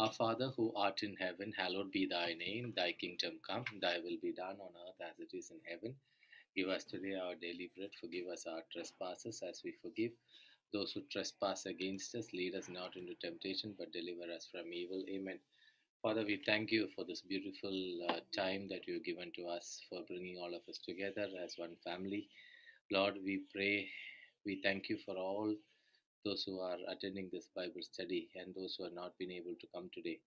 Our Father who art in heaven, hallowed be thy name. Thy kingdom come, thy will be done on earth as it is in heaven. Give us today our daily bread. Forgive us our trespasses as we forgive those who trespass against us. Lead us not into temptation, but deliver us from evil. Amen. Father, we thank you for this beautiful time that you've given to us, for bringing all of us together as one family. Lord, we pray, we thank you for all those who are attending this Bible study and those who have not been able to come today.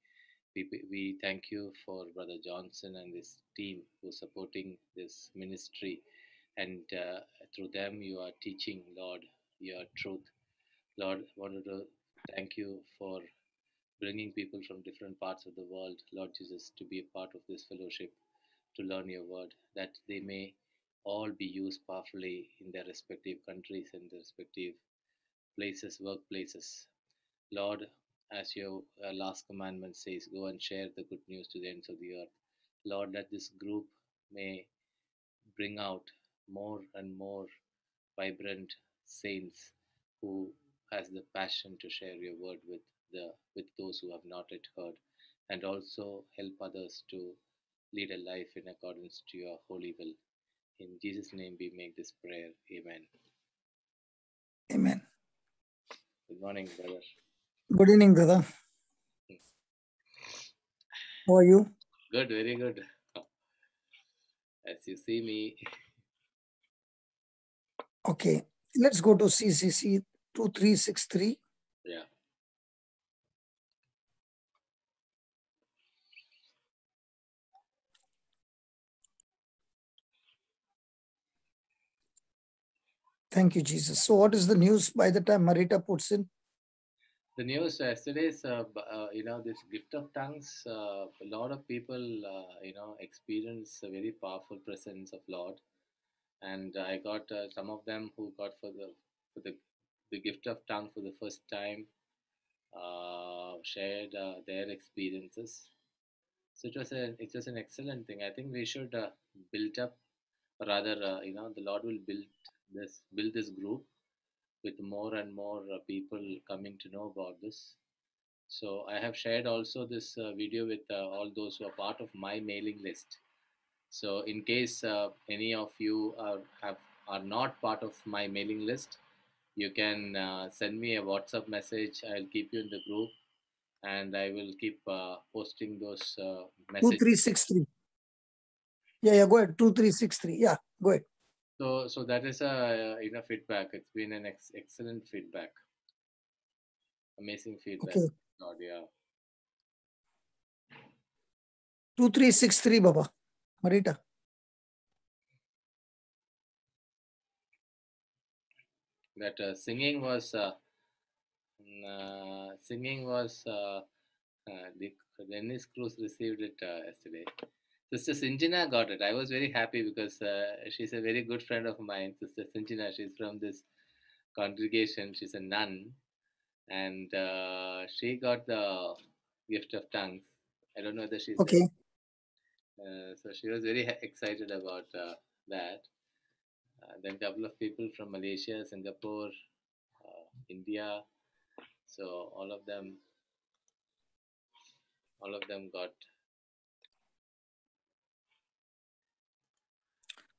We thank you for Brother Johnson and this team who are supporting this ministry, and through them you are teaching, Lord, your truth. Lord, I wanted to thank you for bringing people from different parts of the world, Lord Jesus, to be a part of this fellowship, to learn your word, that they may all be used powerfully in their respective countries and their respective places, workplaces. Lord, as your last commandment says, go and share the good news to the ends of the earth. Lord, let this group may bring out more and more vibrant saints who has the passion to share your word with those who have not yet heard, and also help others to lead a life in accordance to your holy will. In Jesus' name we make this prayer. Amen. Amen. Good morning, brother. Good evening, brother. How are you? Good, very good. As you see me. Okay, let's go to CCC 2363. Yeah. Thank you, Jesus. So, what is the news by the time Marita puts in? The news yesterday is, this gift of tongues. A lot of people, experience a very powerful presence of Lord, and I got some of them who got for the gift of tongue for the first time, shared their experiences. So it was an excellent thing. I think we should build up, or rather, the Lord will build this group with more and more people coming to know about this. So I have shared also this video with all those who are part of my mailing list. So in case any of you are not part of my mailing list, you can send me a WhatsApp message. I'll keep you in the group, and I will keep posting those messages. 2363. Yeah, go ahead. 2363. Yeah, go ahead. So that is a feedback. It's been an excellent feedback, amazing feedback. Okay. God, yeah. 2363, Baba. Marita. That singing was Dennis Cruz received it yesterday. Sister Sinjina got it. I was very happy because she's a very good friend of mine. Sister Sinjina, she's from this congregation. She's a nun, and she got the gift of tongues. I don't know whether she's there. Okay. So she was very excited about that. Then a couple of people from Malaysia, Singapore, India. So all of them got.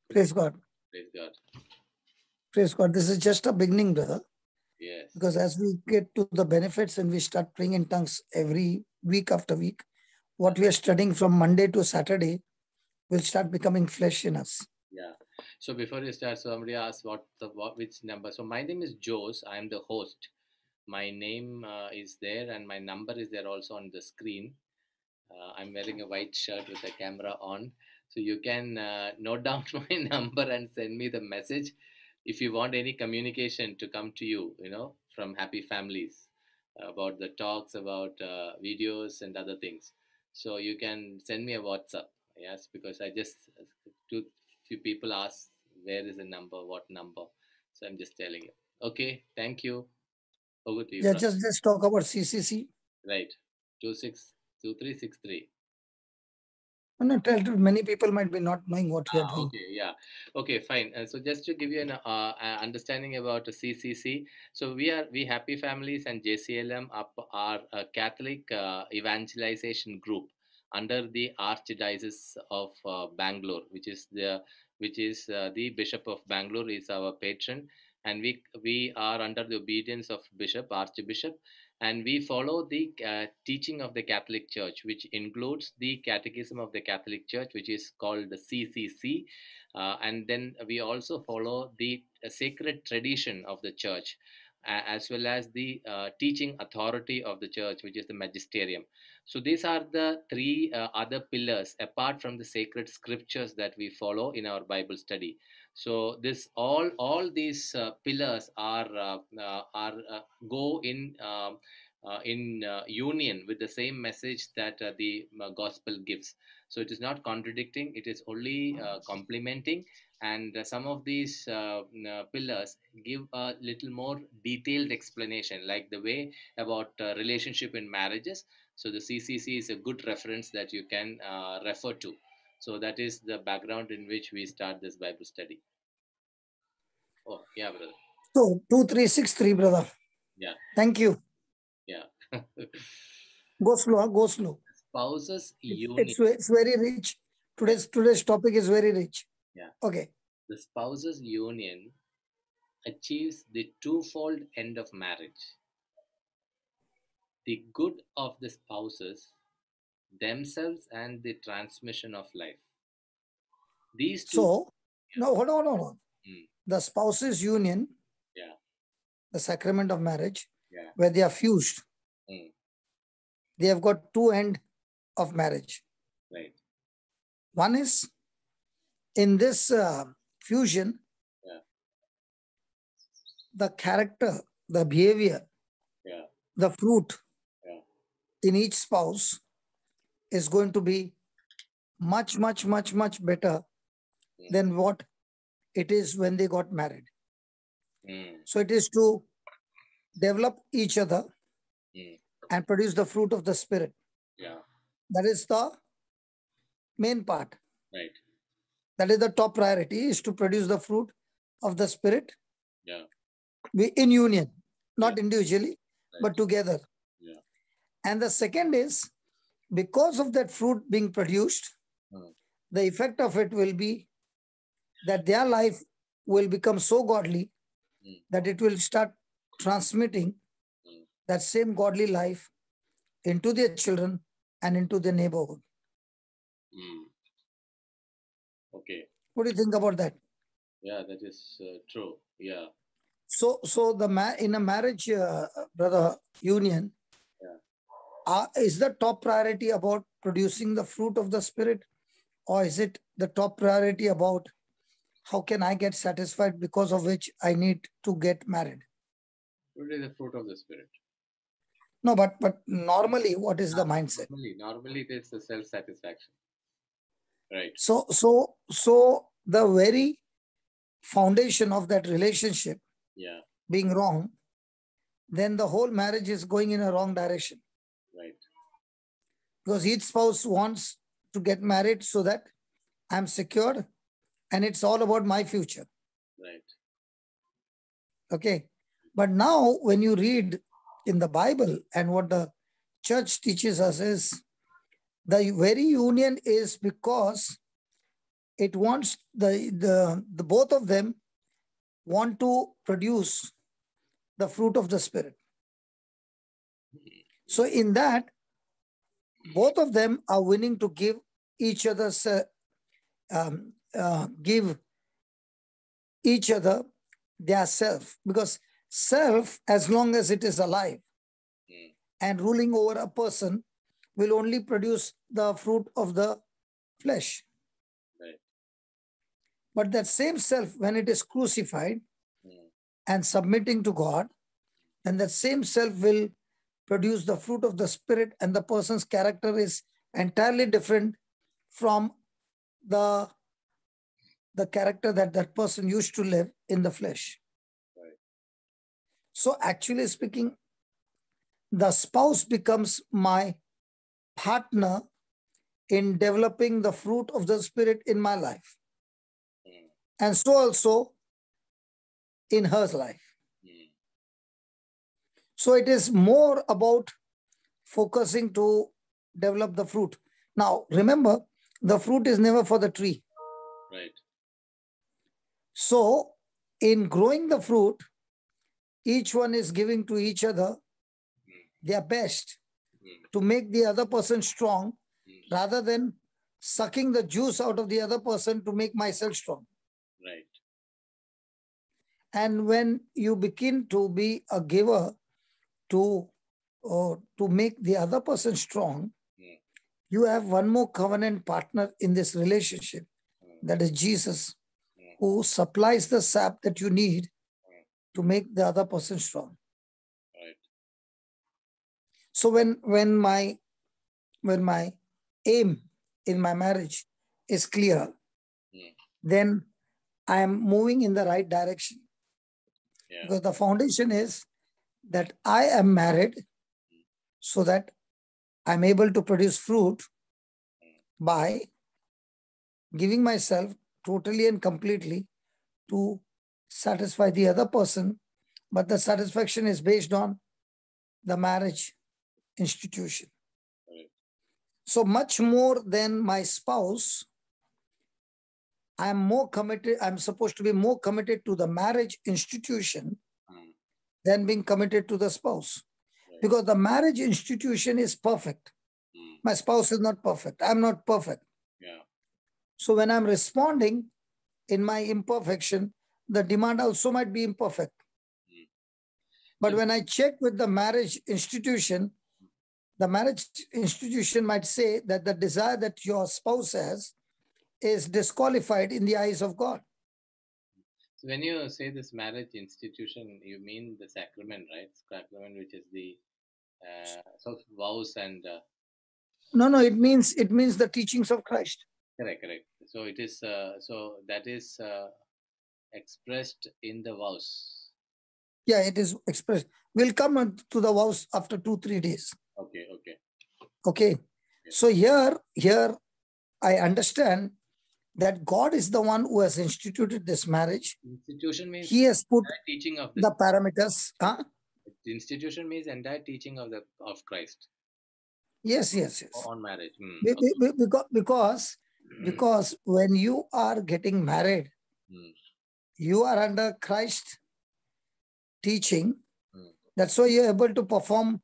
Praise God. Praise God. Praise God. This is just a beginning, brother. Yes. Because as we get to the benefits and we start praying in tongues every week after week, what we are studying from Monday to Saturday will start becoming flesh in us. Yeah. So before you start, somebody asked which number. So my name is Jose. I am the host. My name is there, and my number is there also on the screen. I'm wearing a white shirt with the camera on, so you can note down my number and send me the message if you want any communication to come to you. From Happy Families about the talks, about videos and other things. So you can send me a WhatsApp. Yes, because I just too few people ask where is the number, what number. So I'm just telling you. Okay, thank you. Over to you, Yeah, brother. just talk about CCC. Right, 262363. No, many people might be not knowing what we are doing. Okay, yeah. Okay, fine. So just to give you an understanding about CCC, so we Happy Families and JCLM are a Catholic evangelization group under the Archdiocese of Bangalore, which is the Bishop of Bangalore is our patron, and we are under the obedience of Archbishop, and we follow the teaching of the Catholic Church, which includes the Catechism of the Catholic Church, which is called the CCC, and then we also follow the sacred tradition of the Church, as well as the teaching authority of the Church, which is the Magisterium. So these are the three other pillars apart from the sacred scriptures that we follow in our Bible study. So this all these pillars are go in union with the same message that the gospel gives. So it is not contradicting; it is only complementing. And some of these pillars give a little more detailed explanation, like the way about relationship in marriages. So the CCC is a good reference that you can refer to. So that is the background in which we start this Bible study. Oh, yeah, brother. So 2363, brother. Yeah. Thank you. Yeah. Go slow, go slow. Spouses union. It's very rich. Today's topic is very rich. Yeah. Okay. The spouses union achieves the twofold end of marriage: the good of the spouses themselves and the transmission of life. These two. So, no, hold on. Mm. The spouses union, Yeah. the sacrament of marriage, Yeah. where they are fused. Mm. They have got two ends of marriage. Right. One is in this fusion, yeah. the character, the behavior, yeah. the fruit yeah. in each spouse is going to be much better than what it is when they got married. So it is to develop each other and produce the fruit of the Spirit. Yeah. That is the main part. Right. That is the top priority, is to produce the fruit of the Spirit. Yeah. In union, not individually, but together. Yeah. And the second is, because of that fruit being produced, the effect of it will be that their life will become so godly that it will start transmitting that same godly life into their children and into the neighborhood. Okay. What do you think about that? Yeah, that is true. Yeah. So in a marriage, brother, union, is the top priority about producing the fruit of the Spirit, or is it the top priority about how can I get satisfied because of which I need to get married? What is the fruit of the Spirit? No, but normally, what is the mindset? Normally it is the self-satisfaction. Right. So the very foundation of that relationship being wrong, then the whole marriage is going in a wrong direction. Right. Because each spouse wants to get married so that I'm secured and it's all about my future. Right. Okay. But now when you read in the Bible, and what the church teaches us is, the very union is because it wants the both of them want to produce the fruit of the Spirit. So in that, both of them are willing to give each other's give each other their self, because self, as long as it is alive and ruling over a person, will only produce the fruit of the flesh. Right. But that same self, when it is crucified and submitting to God, then that same self will produce the fruit of the Spirit, and the person's character is entirely different from the character that person used to live in the flesh. Right. So actually speaking, the spouse becomes my partner in developing the fruit of the Spirit in my life. Mm. And so also in her life. Mm. So it is more about focusing to develop the fruit. Now, remember, the fruit is never for the tree. Right. So in growing the fruit, each one is giving to each other their best to make the other person strong, rather than sucking the juice out of the other person to make myself strong. Right. And when you begin to be a giver to make the other person strong, you have one more covenant partner in this relationship, that is Jesus, who supplies the sap that you need to make the other person strong. Right. So when my aim in my marriage is clear, then I am moving in the right direction. Yeah. Because the foundation is that I am married so that I'm able to produce fruit by giving myself totally and completely to satisfy the other person, but the satisfaction is based on the marriage institution. Right. So much more than my spouse, I'm more committed, I'm supposed to be more committed to the marriage institution than being committed to the spouse. Right. Because the marriage institution is perfect. My spouse is not perfect. I'm not perfect. Yeah. So when I'm responding in my imperfection, the demand also might be imperfect. But when I check with the marriage institution might say that the desire that your spouse has is disqualified in the eyes of God. So when you say this marriage institution, you mean the sacrament, right? Sacrament, which is the so vows and No, it means the teachings of Christ. correct. So it is so that is expressed in the vows. Yeah, it is expressed. We'll come to the vows after 2-3 days. Okay. So here I understand that God is the one who has instituted this marriage. Institution means He has put teaching of the parameters. Huh? The institution means entire teaching of Christ. Yes. On marriage. Because when you are getting married, you are under Christ teaching. That's why you're able to perform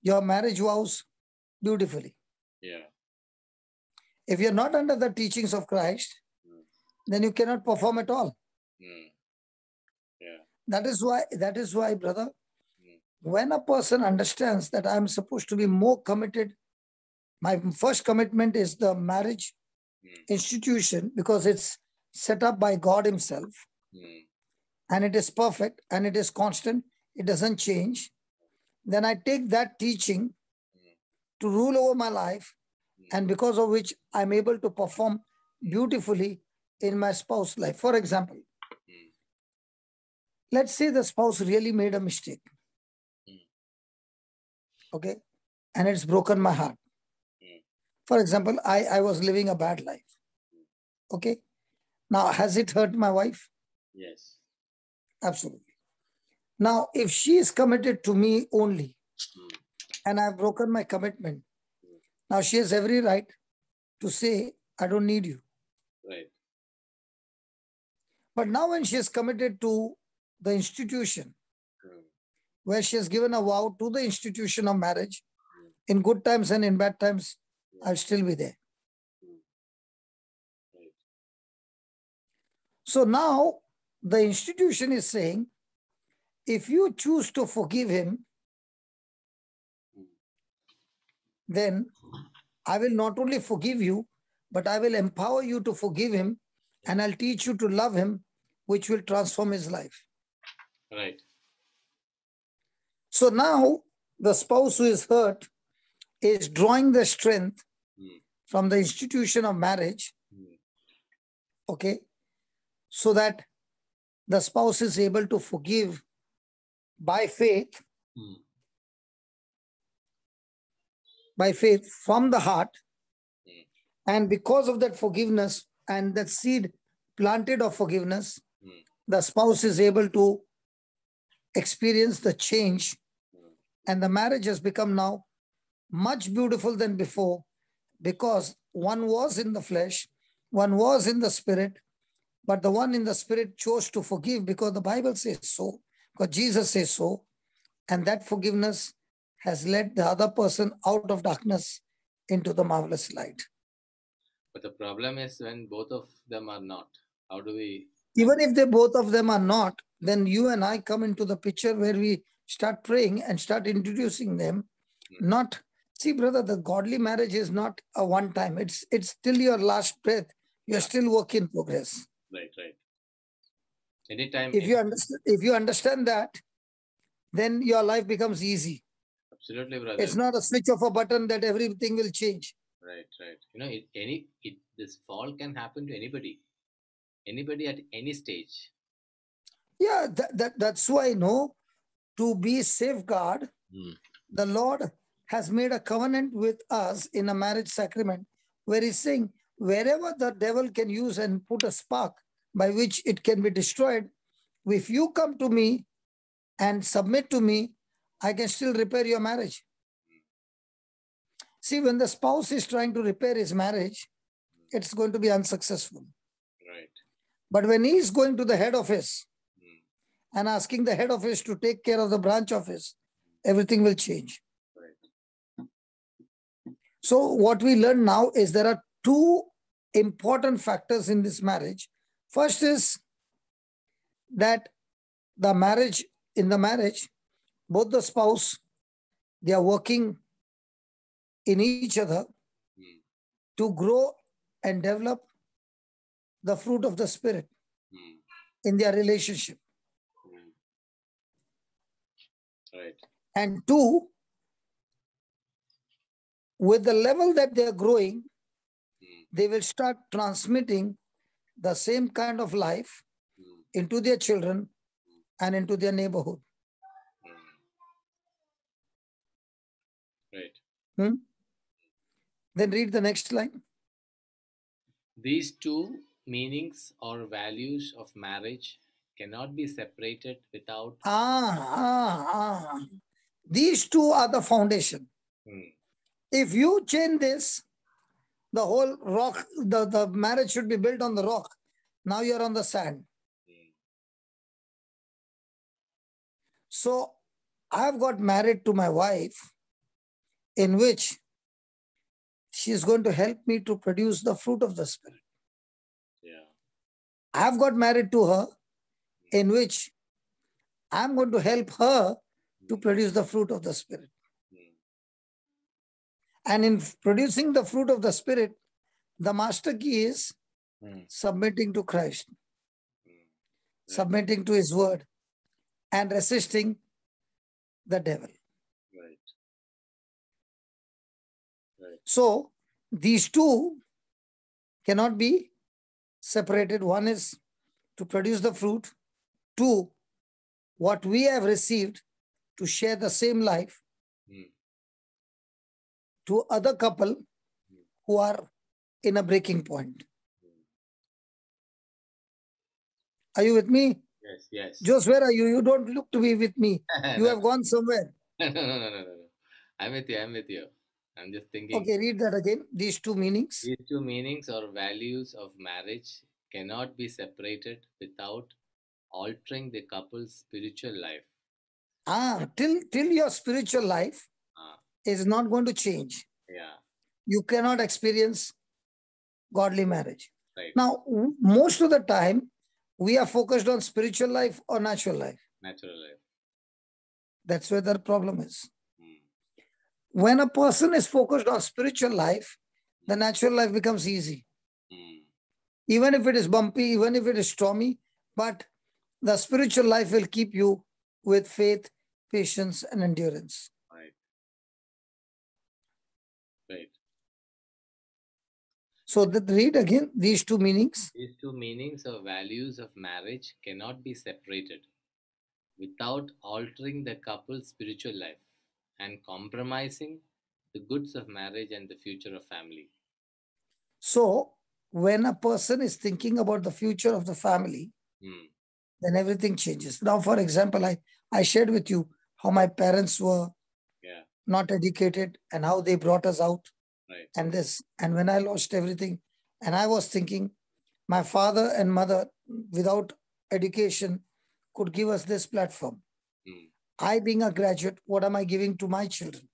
your marriage vows beautifully. Yeah. If you're not under the teachings of Christ, then you cannot perform at all. Yeah. That is why, brother, when a person understands that I'm supposed to be more committed, my first commitment is the marriage institution, because it's set up by God himself, and it is perfect and it is constant, it doesn't change. Then I take that teaching to rule over my life, and because of which I'm able to perform beautifully in my spouse's life. For example, let's say the spouse really made a mistake. Okay. And it's broken my heart. For example, I was living a bad life. Okay. Now, has it hurt my wife? Yes. Absolutely. Now, if she is committed to me only, and I've broken my commitment, now she has every right to say, I don't need you. Right. But now when she is committed to the institution, where she has given a vow to the institution of marriage, in good times and in bad times, I'll still be there. Right. So now the institution is saying, if you choose to forgive him, then I will not only forgive you, but I will empower you to forgive him, and I'll teach you to love him, which will transform his life. Right. So now the spouse who is hurt is drawing the strength from the institution of marriage, okay, so that the spouse is able to forgive by faith, from the heart, And because of that forgiveness and that seed planted of forgiveness, the spouse is able to experience the change, and the marriage has become now much beautiful than before, because one was in the flesh, one was in the spirit, but the one in the spirit chose to forgive because the Bible says so, because Jesus says so, and that forgiveness has led the other person out of darkness into the marvelous light. But the problem is when both of them are not. How do we? Even if they both of them are not, then you and I come into the picture where we start praying and start introducing them. Not, see, brother, the godly marriage is not a one time. It's till your last breath. You're still work in progress. Right. Anytime. If you understand that, then your life becomes easy. Absolutely, brother. It's not a switch of a button that everything will change. Right. You know, this fall can happen to anybody at any stage. Yeah, that's why, to be safeguard, the Lord has made a covenant with us in a marriage sacrament, where he's saying, wherever the devil can use and put a spark by which it can be destroyed, if you come to me and submit to me, I can still repair your marriage. See, when the spouse is trying to repair his marriage, it's going to be unsuccessful. Right. But when he is going to the head office and asking the head office to take care of the branch office, everything will change. Right. So what we learn now is there are two important factors in this marriage. First is that in the marriage, both the spouse, they are working in each other to grow and develop the fruit of the Spirit in their relationship. Right. And two, with the level that they are growing, they will start transmitting the same kind of life into their children and into their neighborhood. Right. Then read the next line. These two meanings or values of marriage cannot be separated without. These two are the foundation. If you change this, the whole rock, the marriage should be built on the rock. Now you're on the sand. So I've got married to my wife, in which she is going to help me to produce the fruit of the Spirit. Yeah. I've got married to her, in which I'm going to help her to produce the fruit of the Spirit. And in producing the fruit of the Spirit, the master key is submitting to Christ, submitting to his word, and resisting the devil. Right. So these two cannot be separated. One is to produce the fruit. Two, what we have received to share the same life to other couple who are in a breaking point. Are you with me? Yes. Jose, where are you? You don't look to be with me. You have gone somewhere. No. I'm with you. I'm just thinking. Okay, read that again. These two meanings. These two meanings or values of marriage cannot be separated without altering the couple's spiritual life. Till your spiritual life is not going to change. Yeah. You cannot experience godly marriage. Right. Now, most of the time, we are focused on spiritual life or natural life. Natural life. That's where the problem is. When a person is focused on spiritual life, the natural life becomes easy. Even if it is bumpy, even if it is stormy, but the spiritual life will keep you with faith, patience, and endurance. Right. So read again these two meanings. These two meanings or values of marriage cannot be separated without altering the couple's spiritual life and compromising the goods of marriage and the future of family. So when a person is thinking about the future of the family, then everything changes. Now, for example, I shared with you how my parents were not educated and how they brought us out. Right. And this, and when I lost everything, and I was thinking, my father and mother, without education, could give us this platform. I, being a graduate, what am I giving to my children?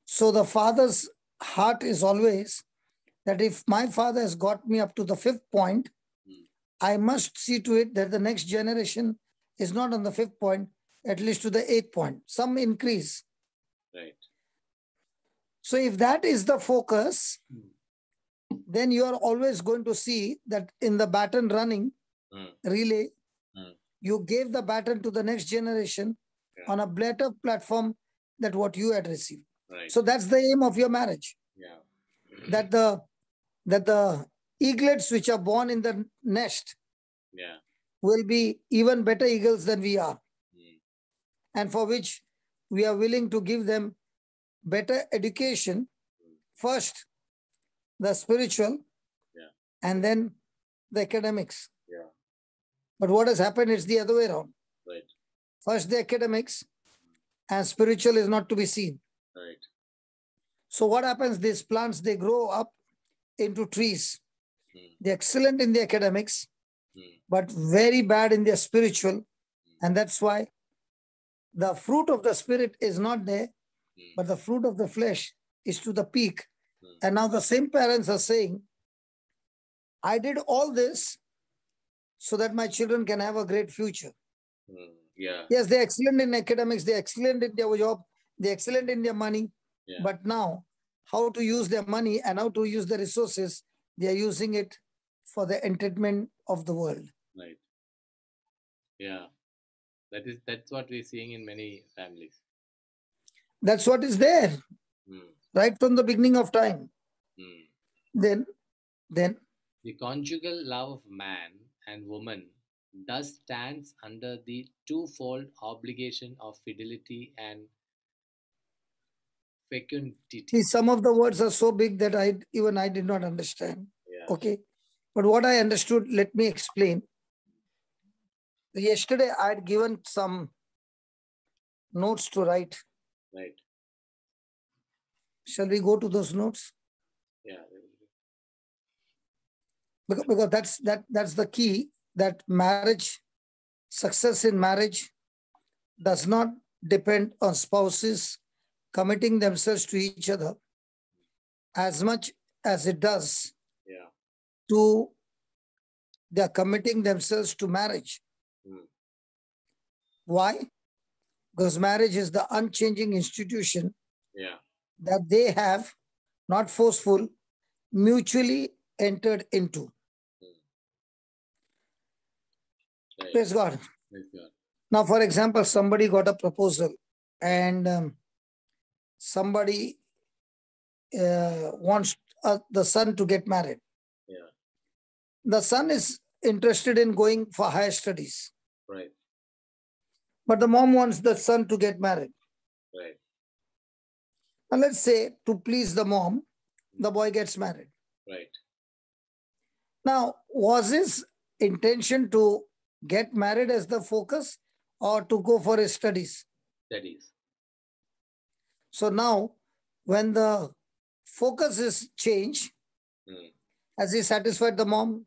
So the father's heart is always that if my father has got me up to the 5th point, I must see to it that the next generation is not on the 5th point, at least to the 8th point, some increase. Right. So if that is the focus, then you are always going to see that in the baton running relay, you gave the baton to the next generation on a better platform than what you had received. Right. So that's the aim of your marriage. Yeah. That the eaglets which are born in the nest will be even better eagles than we are, and for which we are willing to give them better education, first the spiritual, and then the academics. But what has happened is the other way around. Right. First the academics, and spiritual is not to be seen. Right. So what happens? These plants, they grow up into trees. They're excellent in the academics, but very bad in their spiritual. And that's why the fruit of the spirit is not there, but the fruit of the flesh is to the peak. And now the same parents are saying, I did all this so that my children can have a great future. Yeah. Yes, they're excellent in academics, they're excellent in their job, they're excellent in their money. Yeah. But now, how to use their money and how to use the resources, they are using it for the entertainment of the world. Right. Yeah. That's what we're seeing in many families. That's what is there, right from the beginning of time. Then the conjugal love of man and woman thus stands under the twofold obligation of fidelity and fecundity. See, some of the words are so big that I did not understand. Yeah. Okay. But what I understood, let me explain. Yesterday, I had given some notes to write. Right. Shall we go to those notes? Yeah. Because that's the key, that marriage, success in marriage does not depend on spouses committing themselves to each other as much as it does to their committing themselves to marriage. Why? Because marriage is the unchanging institution that they have, not forceful, mutually entered into. Right. Praise God. Praise God. Now, for example, somebody got a proposal and somebody wants the son to get married. Yeah. The son is interested in going for higher studies. Right. But the mom wants the son to get married. Right. Now, let's say to please the mom, the boy gets married. Right. Now, was his intention to get married as the focus or to go for his studies? Studies. So now, when the focus is changed, has he satisfied the mom?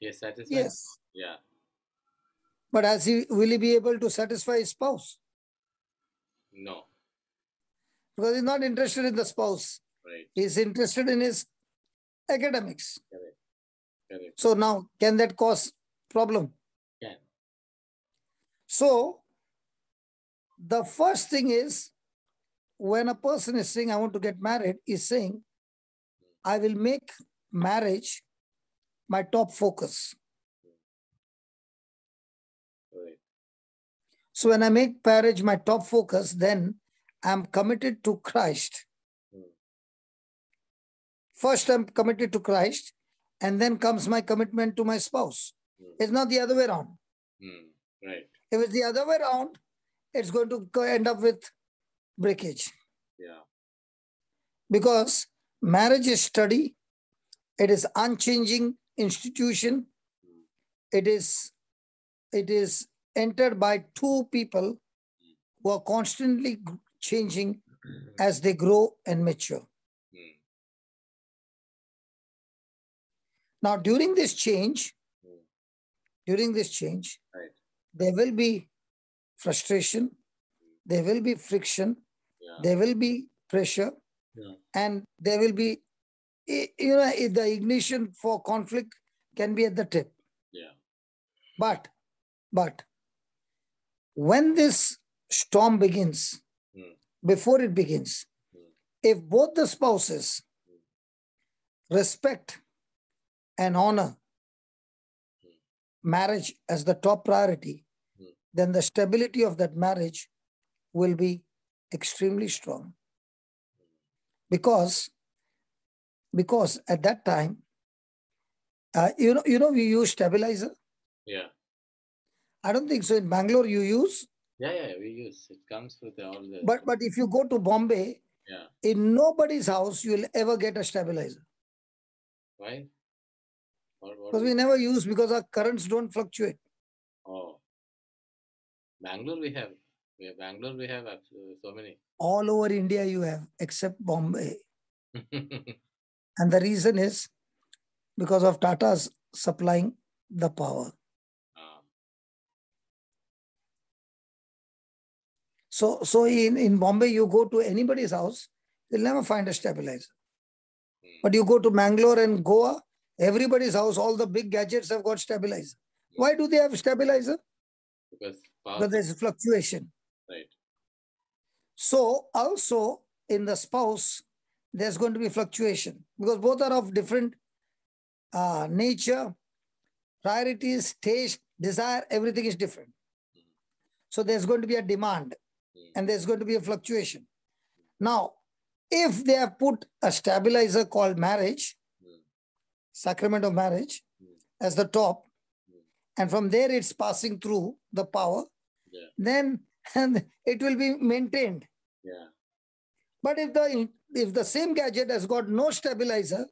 Yes, satisfied. Yes. Yeah. But will he be able to satisfy his spouse? No. Because he's not interested in the spouse. Right. He's interested in his academics. Correct. Correct. So now, can that cause problem? Can. So, the first thing is, when a person is saying, I want to get married, is saying, I will make marriage my top focus. Right. So when I make marriage my top focus, then I'm committed to Christ. First, I'm committed to Christ, and then comes my commitment to my spouse. It's not the other way around. Right. If it's the other way around, it's going to end up with breakage. Yeah. Because marriage is study. It is unchanging institution. It is entered by two people who are constantly changing as they grow and mature. Now, during this change, Right. there will be frustration, there will be friction, there will be pressure, and there will be, the ignition for conflict can be at the tip. Yeah. But when this storm begins, before it begins, if both the spouses respect and honor marriage as the top priority, then the stability of that marriage will be extremely strong. Because at that time, we use stabilizer. Yeah. I don't think so. In Bangalore, you use. Yeah, we use. It comes with all the. But if you go to Bombay, in nobody's house you'll ever get a stabilizer. Why? Because we never use, because our currents don't fluctuate. Oh. Bangalore we have. Bangalore we have so many. All over India you have, except Bombay. And the reason is because of Tata's supplying the power. So in Bombay, you go to anybody's house, you'll never find a stabilizer. But you go to Mangalore and Goa, everybody's house, all the big gadgets have got stabilizer. Why do they have stabilizer? Because there's fluctuation. Right. So also in the spouse, there's going to be fluctuation, because both are of different nature, priorities, taste, desire, everything is different. So there's going to be a demand and there's going to be a fluctuation. Now, if they have put a stabilizer called marriage, sacrament of marriage, as the top, and from there it's passing through the power, then it will be maintained. Yeah. But if the same gadget has got no stabilizer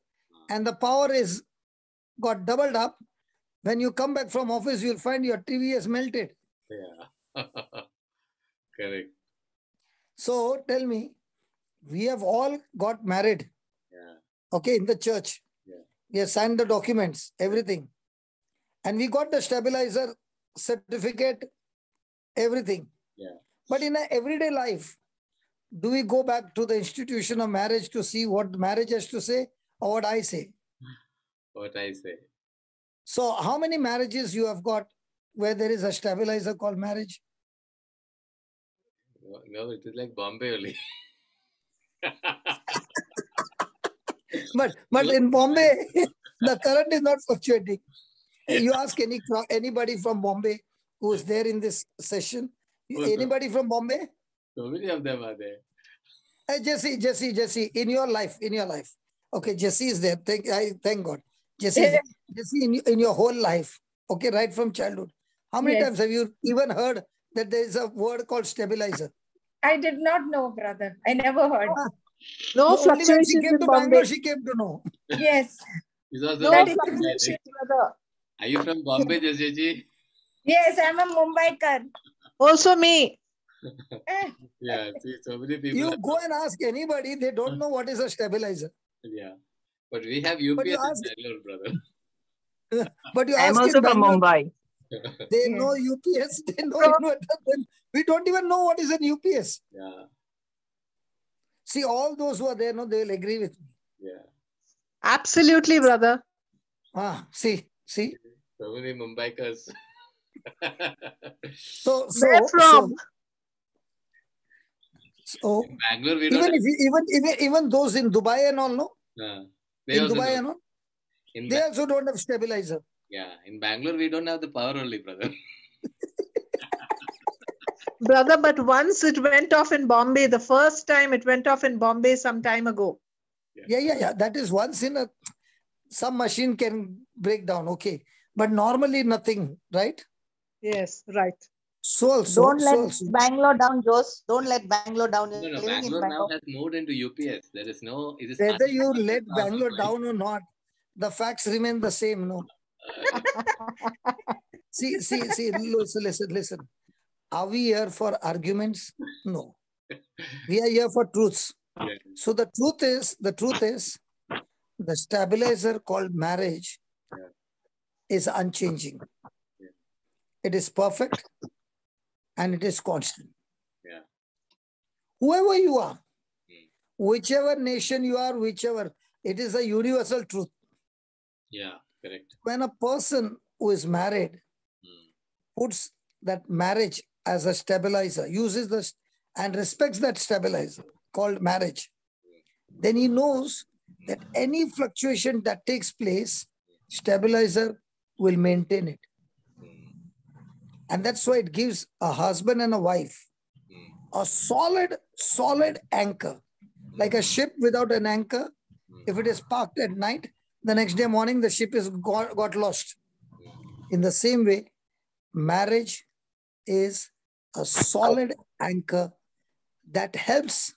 and the power is got doubled up, when you come back from office, you'll find your TV has melted. Yeah. Correct. So tell me, we have all got married. Yeah. Okay, in the church. Yeah. We have signed the documents, everything. And we got the stabilizer certificate, everything. Yeah. But in an everyday life, do we go back to the institution of marriage to see what marriage has to say or what I say? What I say. So how many marriages you have got where there is a stabilizer called marriage? No, it is like Bombay only. but in Bombay, the current is not fluctuating. Yeah. You ask anybody from Bombay who is there in this session. Anybody from Bombay? So many of them are there. Hey, Jesse, in your life. Okay, Jesse is there. Thank God. Jesse, in your whole life, okay, right from childhood, how many times have you even heard that there is a word called stabilizer? I did not know, brother. I never heard. No fluctuations. Only when she came to Bangalore, she came to know. Yes. No fluctuations, brother. Are you from Bombay, Jesse? Yes, I'm a Mumbaikar. Also me. Yeah, see, so many people. You go and ask anybody, they don't know what is a stabilizer. Yeah, but we have UPS in Bangalore, brother. But you I'm ask also from Mumbai. They know UPS, they know inverter. We don't even know what is an UPS. Yeah. See, all those who are there, they will agree with me. Yeah. Absolutely, brother. See. So many Mumbaikars. Where from? So in Bangalore, we don't even those in Dubai and all, no? They also don't have stabilizer. Yeah, in Bangalore, we don't have the power only, brother. Brother, but once it went off in Bombay, the first time it went off in Bombay some time ago. Yeah. That is once in some machine can break down, okay. But normally nothing, right? Yes, right. So also, Don't let so also, Bangalore down, Jose. Don't let Bangalore down. You're No, no, living in Bangalore now Bangalore. has moved into UPS. There is no, it is whether you let powerful Bangalore place. down or not, the facts remain the same. No. See, listen. Are we here for arguments? No. We are here for truths. Yeah. So the truth is, the stabilizer called marriage Yeah. is unchanging. Yeah. It is perfect and it is constant. Yeah. Whoever you are, Mm. whichever nation you are, whichever, it is a universal truth. Yeah, correct. When a person who is married Mm. puts that marriage as a stabilizer, uses this and respects that stabilizer called marriage, then he knows that any fluctuation that takes place, stabilizer will maintain it. Mm. And that's why it gives a husband and a wife Mm. a solid anchor. Like a ship without an anchor, if it is parked at night, the next day morning, the ship is got lost. In the same way, marriage is a solid anchor that helps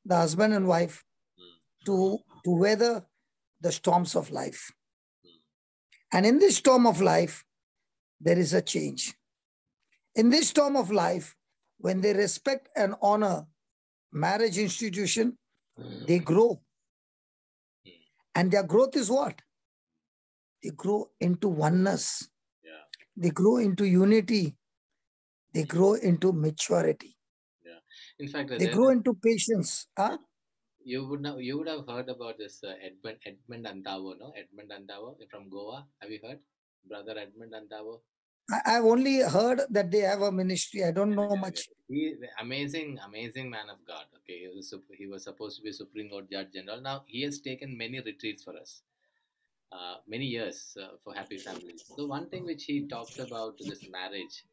the husband and wife to weather the storms of life. And in this storm of life, there is a change. In this storm of life, when they respect and honor marriage institution, they grow. And their growth is what? They grow into oneness. Yeah. They grow into unity. They grow into maturity. Yeah. In fact, They grow into patience. Huh? you would have heard about this Edmund Antavo, no? Edmund Antavo from Goa. Have you heard? Brother Edmund Antavo. I've only heard that they have a ministry. I don't know much. He amazing man of God. Okay, he was supposed to be Supreme Court Judge General. Now he has taken many retreats for us, many years for happy families. So one thing which he talks about this marriage,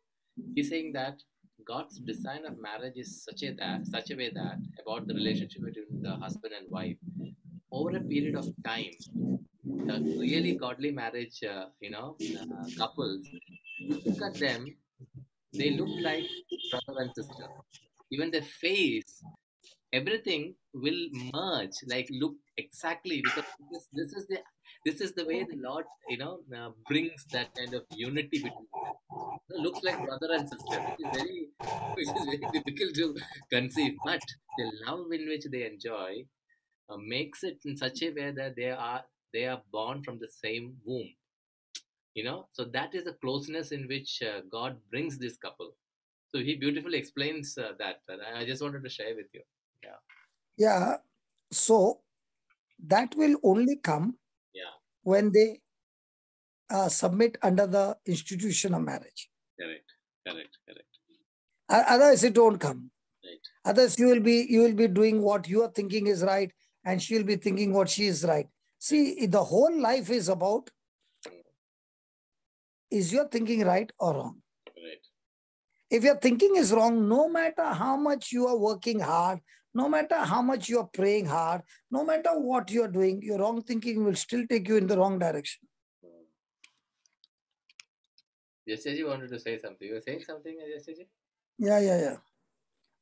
he's saying that God's design of marriage is such a way that about the relationship between the husband and wife over a period of time, the really godly marriage, couples, you look at them, they look like brother and sister. Even their face, everything will merge, like look exactly, because this is the way the Lord, brings that kind of unity between them. It looks like brother and sister, which is very difficult to conceive. But the love in which they enjoy makes it in such a way that they are born from the same womb. So that is the closeness in which God brings this couple. So he beautifully explains that. And I just wanted to share with you. Yeah. Yeah. So that will only come when they submit under the institution of marriage. Correct. Otherwise, it won't come. Right. Otherwise, you will be doing what you are thinking is right, and she'll be thinking what she is right. See, the whole life is about, is your thinking right or wrong? Right. If your thinking is wrong, no matter how much you are working hard, no matter how much you are praying hard, no matter what you are doing, your wrong thinking will still take you in the wrong direction. Jesse wanted to say something. You were saying something, Jesse? Yeah.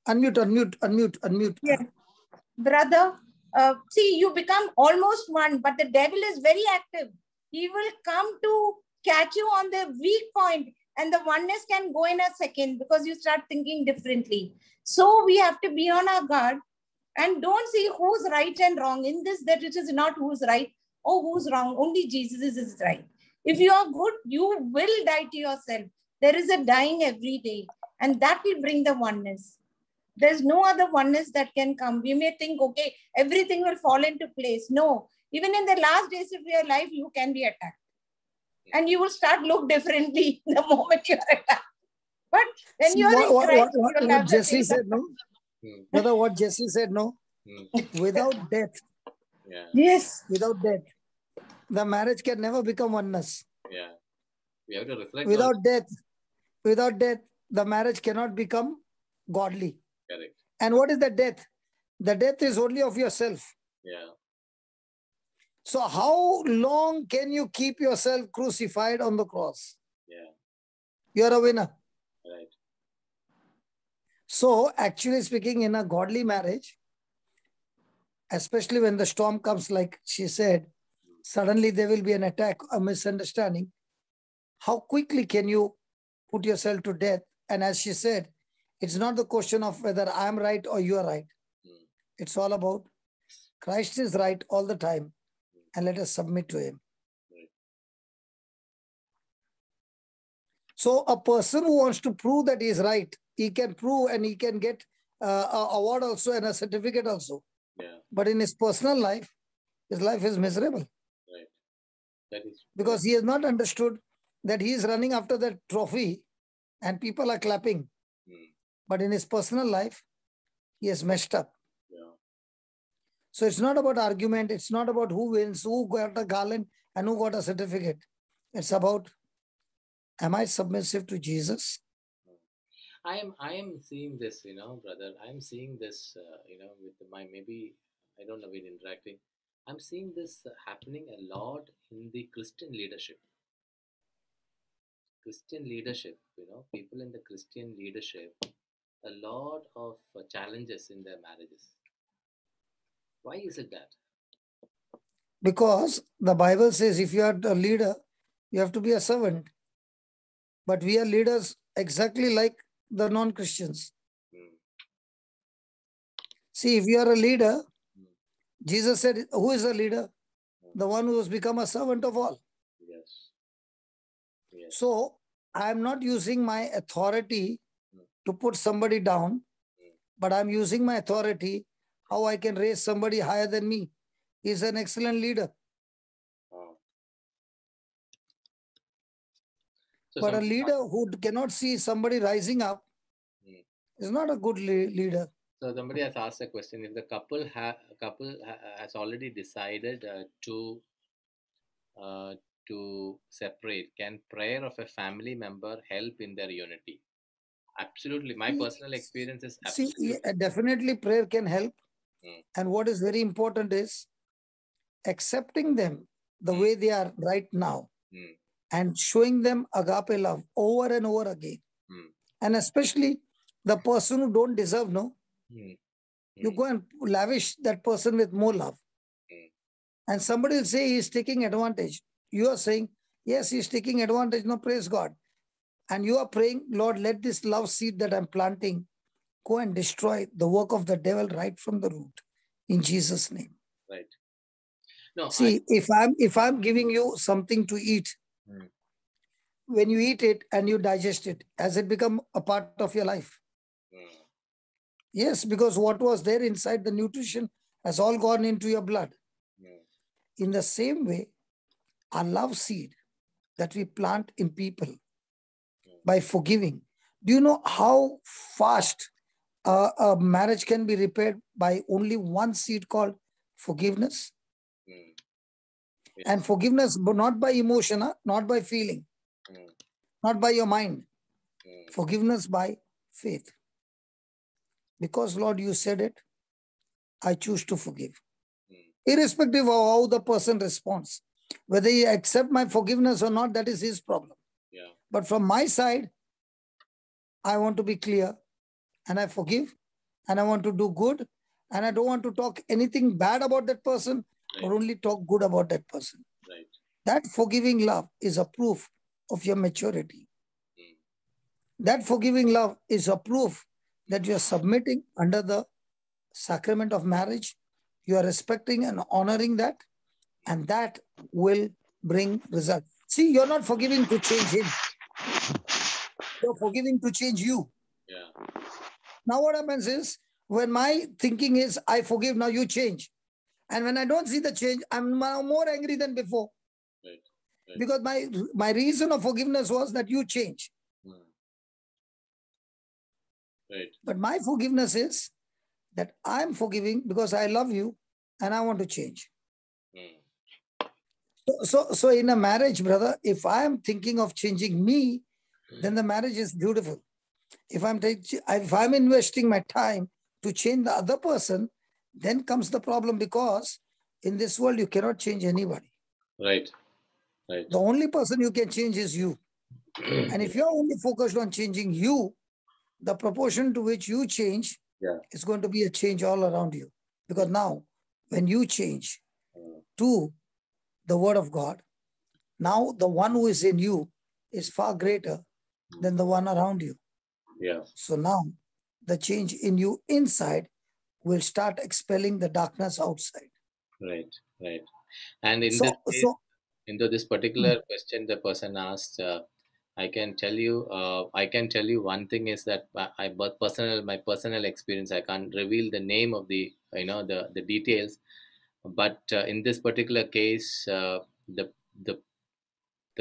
Unmute. Yes. Brother, see, you become almost one, but the devil is very active. He will come to catch you on the weak point, and the oneness can go in a second because you start thinking differently. So we have to be on our guard and don't see who's right and wrong. In this, that it is not who's right or who's wrong. Only Jesus is right. If you are good, you will die to yourself. There is a dying every day, and that will bring the oneness. There's no other oneness that can come. We may think, okay, everything will fall into place. No, even in the last days of your life, you can be attacked. And you will start look differently the moment you are attacked. But when you are in Christ, what Jesse said, no? Brother, what Jesse said, no? Without death. Yeah. Yes. Without death, the marriage can never become oneness. Yeah. We have to reflect. Without death, the marriage cannot become godly. Correct. And what is the death? The death is only of yourself. Yeah. So how long can you keep yourself crucified on the cross? Yeah. You're a winner. Right. So actually speaking, in a godly marriage, especially when the storm comes, like she said, suddenly there will be an attack, a misunderstanding. How quickly can you put yourself to death? And as she said, it's not the question of whether I'm right or you are right. It's all about Christ is right all the time, and let us submit to him. So a person who wants to prove that he is right, he can prove and he can get an award also and a certificate also. Yeah. But in his personal life, his life is miserable. Right. That is because he has not understood that he is running after that trophy and people are clapping. But in his personal life, he has messed up. Yeah. So it's not about argument. It's not about who wins, who got a garland and who got a certificate. It's about, am I submissive to Jesus? I am seeing this, brother. I'm seeing this, with maybe, I don't know, with interacting. I'm seeing this happening a lot in the Christian leadership. Christian leadership, people in the Christian leadership, a lot of challenges in their marriages. Why is it that? Because the Bible says if you are a leader, you have to be a servant. But we are leaders exactly like the non-Christians. See, if you are a leader, Jesus said, who is a leader? The one who has become a servant of all. Yes. Yes. So I am not using my authority to put somebody down, but I'm using my authority how I can raise somebody higher than me. He's an excellent leader. So but a leader who cannot see somebody rising up is not a good leader. So somebody has asked a question: if the couple has already decided to separate, can prayer of a family member help in their unity? Absolutely. My personal experience is absolutely. See, definitely prayer can help. And what is very important is accepting them the way they are right now and showing them agape love over and over again. And especially the person who don't deserve, you go and lavish that person with more love. And somebody will say he's taking advantage. You are saying, yes, he's taking advantage. No, praise God. And you are praying, Lord, let this love seed that I'm planting go and destroy the work of the devil right from the root. In Jesus' name. Right. No. See, if I'm giving you something to eat, when you eat it and you digest it, has it become a part of your life? Yes, because what was there inside the nutrition has all gone into your blood. In the same way, our love seed that we plant in people by forgiving. Do you know how fast a marriage can be repaired by only one seed called forgiveness? And forgiveness, but not by emotion, not by feeling, not by your mind. Forgiveness by faith. Because, Lord, you said it, I choose to forgive. Irrespective of how the person responds. Whether he accepts my forgiveness or not, that is his problem. Yeah. But from my side, I want to be clear and I forgive and I want to do good and I don't want to talk anything bad about that person, but only talk good about that person. Right. That forgiving love is a proof of your maturity. That forgiving love is a proof that you are submitting under the sacrament of marriage. You are respecting and honoring that, and that will bring result. See, you're not forgiving to change him. You're forgiving to change you. Yeah. Now what happens is, when my thinking is, I forgive, now you change. And when I don't see the change, I'm now more angry than before. Right. Right. Because my reason of forgiveness was that you change. Right. But my forgiveness is that I'm forgiving because I love you and I want to change. So in a marriage, brother, if I'm thinking of changing me, then the marriage is beautiful. If I'm investing my time to change the other person, then comes the problem, because in this world, you cannot change anybody. Right. Right. The only person you can change is you. And if you're only focused on changing you, the proportion to which you change is going to be a change all around you. Because now, when you change to the word of God, now the one who is in you is far greater than the one around you. Yeah. So now the change in you inside will start expelling the darkness outside. Right, right. And in into this particular question the person asked, I can tell you one thing is that my personal experience, I can't reveal the name of the the details, but in this particular case, the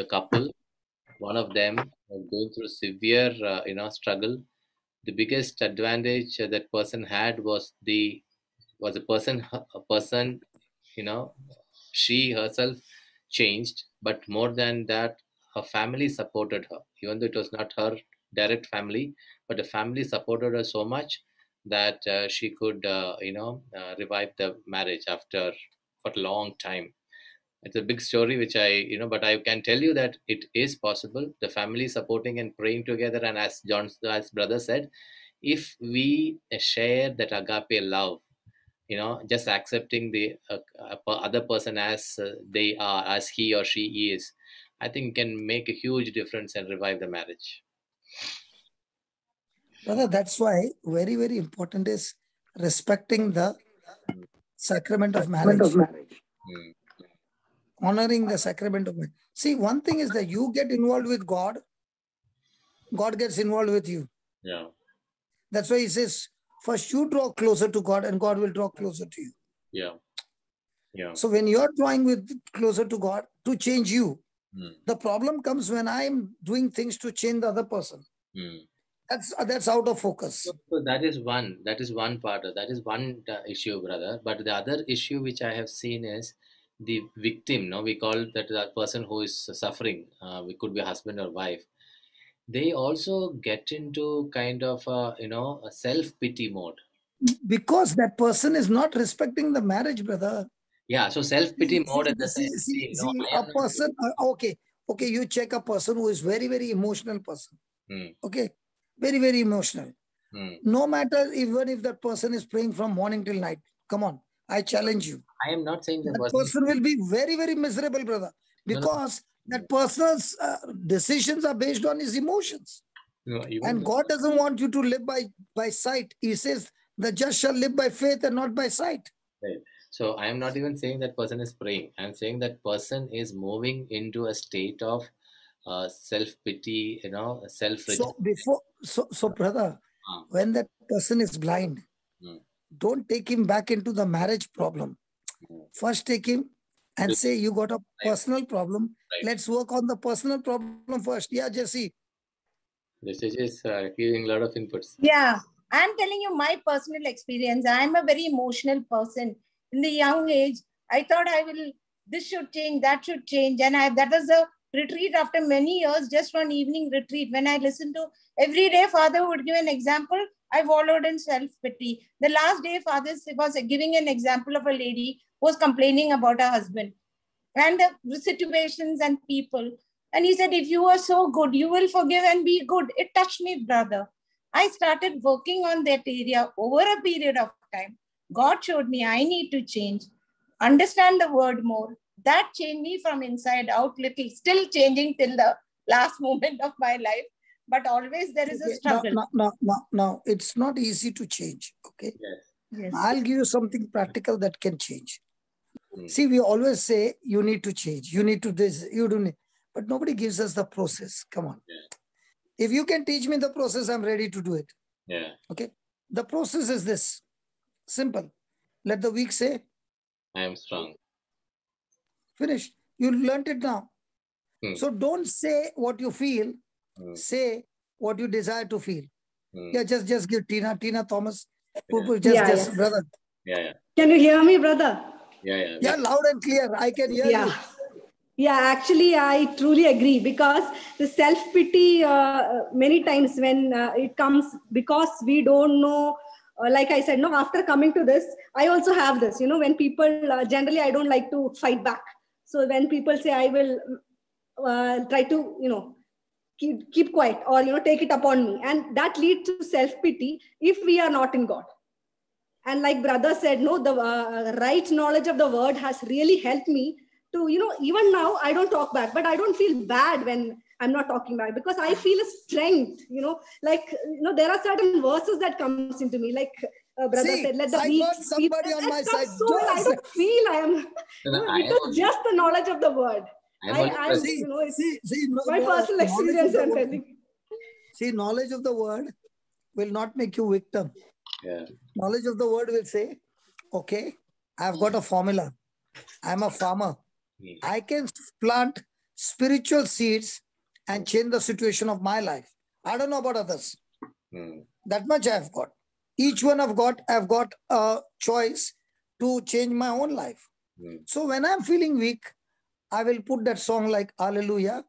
couple, one of them was going through severe struggle. The biggest advantage that person had was a person, she herself changed, but more than that, her family supported her, even though it was not her direct family, but the family supported her so much that she could revive the marriage after for a long time. It's a big story which but I can tell you that it is possible, the family supporting and praying together. And as brother said, if we share that agape love, just accepting the other person as they are, as he or she is, I think can make a huge difference and revive the marriage. Brother, that's why very, very important is respecting the sacrament of marriage. Honoring the sacrament of marriage. See, one thing is that you get involved with God, God gets involved with you. Yeah. That's why he says, first you draw closer to God and God will draw closer to you. Yeah. Yeah. So when you're drawing closer to God to change you, the problem comes when I'm doing things to change the other person. That's out of focus. So that is one part. That is one issue, brother. But the other issue which I have seen is the victim. No, we call that person who is suffering. We could be a husband or wife. They also get into kind of a self-pity mode. Because that person is not respecting the marriage, brother. Yeah, so self-pity mode at the same time. A person, okay, you check a person who is very, very emotional person. Okay, very, very emotional. No matter even if that person is praying from morning till night. Come on, I challenge you. I am not saying that person will be very, very miserable, brother. Because that person's decisions are based on his emotions. And God doesn't want you to live by sight. He says, the just shall live by faith and not by sight. Right. So I am not even saying that person is praying. I am saying that person is moving into a state of self-pity, self-rejection. So brother, when that person is blind, don't take him back into the marriage problem. First take him and say, you got a personal problem. Let's work on the personal problem first. Yeah, Jesse. This is giving a lot of inputs. Yeah, I'm telling you my personal experience. I'm a very emotional person. In the young age, I thought this should change, that should change. And that was a retreat after many years, just one evening retreat. When I listened to every day, Father would give an example. I followed in self-pity. The last day, Father was giving an example of a lady who was complaining about her husband and the situations and people. And he said, if you are so good, you will forgive and be good. It touched me, brother. I started working on that area over a period of time. God showed me I need to change, understand the word more. That changed me from inside out little, still changing till the last moment of my life. But always there is a struggle. No, it's not easy to change. Okay. Yes. I'll give you something practical that can change. See, we always say you need to change. You need to this. You don't need. But nobody gives us the process. Come on. If you can teach me the process, I'm ready to do it. Yeah. Okay. The process is this. Simple. Let the weak say, I am strong. Finished. You learned it now. So don't say what you feel. Say what you desire to feel. Yeah, just give Tina Thomas. Brother. Yeah. Can you hear me, brother? Yeah, loud and clear. I can hear you. Yeah, actually, I truly agree, because the self-pity many times when it comes, because we don't know, like I said, no, after coming to this, I also have this, when people, generally, I don't like to fight back. So when people say, I will try to, keep quiet, or take it upon me, and that leads to self-pity if we are not in God. And like brother said, no, the right knowledge of the word has really helped me to, even now I don't talk back, but I don't feel bad when I'm not talking back, because I feel a strength, there are certain verses that comes into me, like brother said, let the I weak got speak. somebody on my side. So I don't feel I am, it is just the knowledge of the word. It's my personal experience I'm telling. See, knowledge of the word will not make you victim. Yeah. Knowledge of the word will say, okay, I've got a formula. I'm a farmer. I can plant spiritual seeds and change the situation of my life. I don't know about others. That much I've got. Each one I've got a choice to change my own life. So when I'm feeling weak, I will put that song like Hallelujah,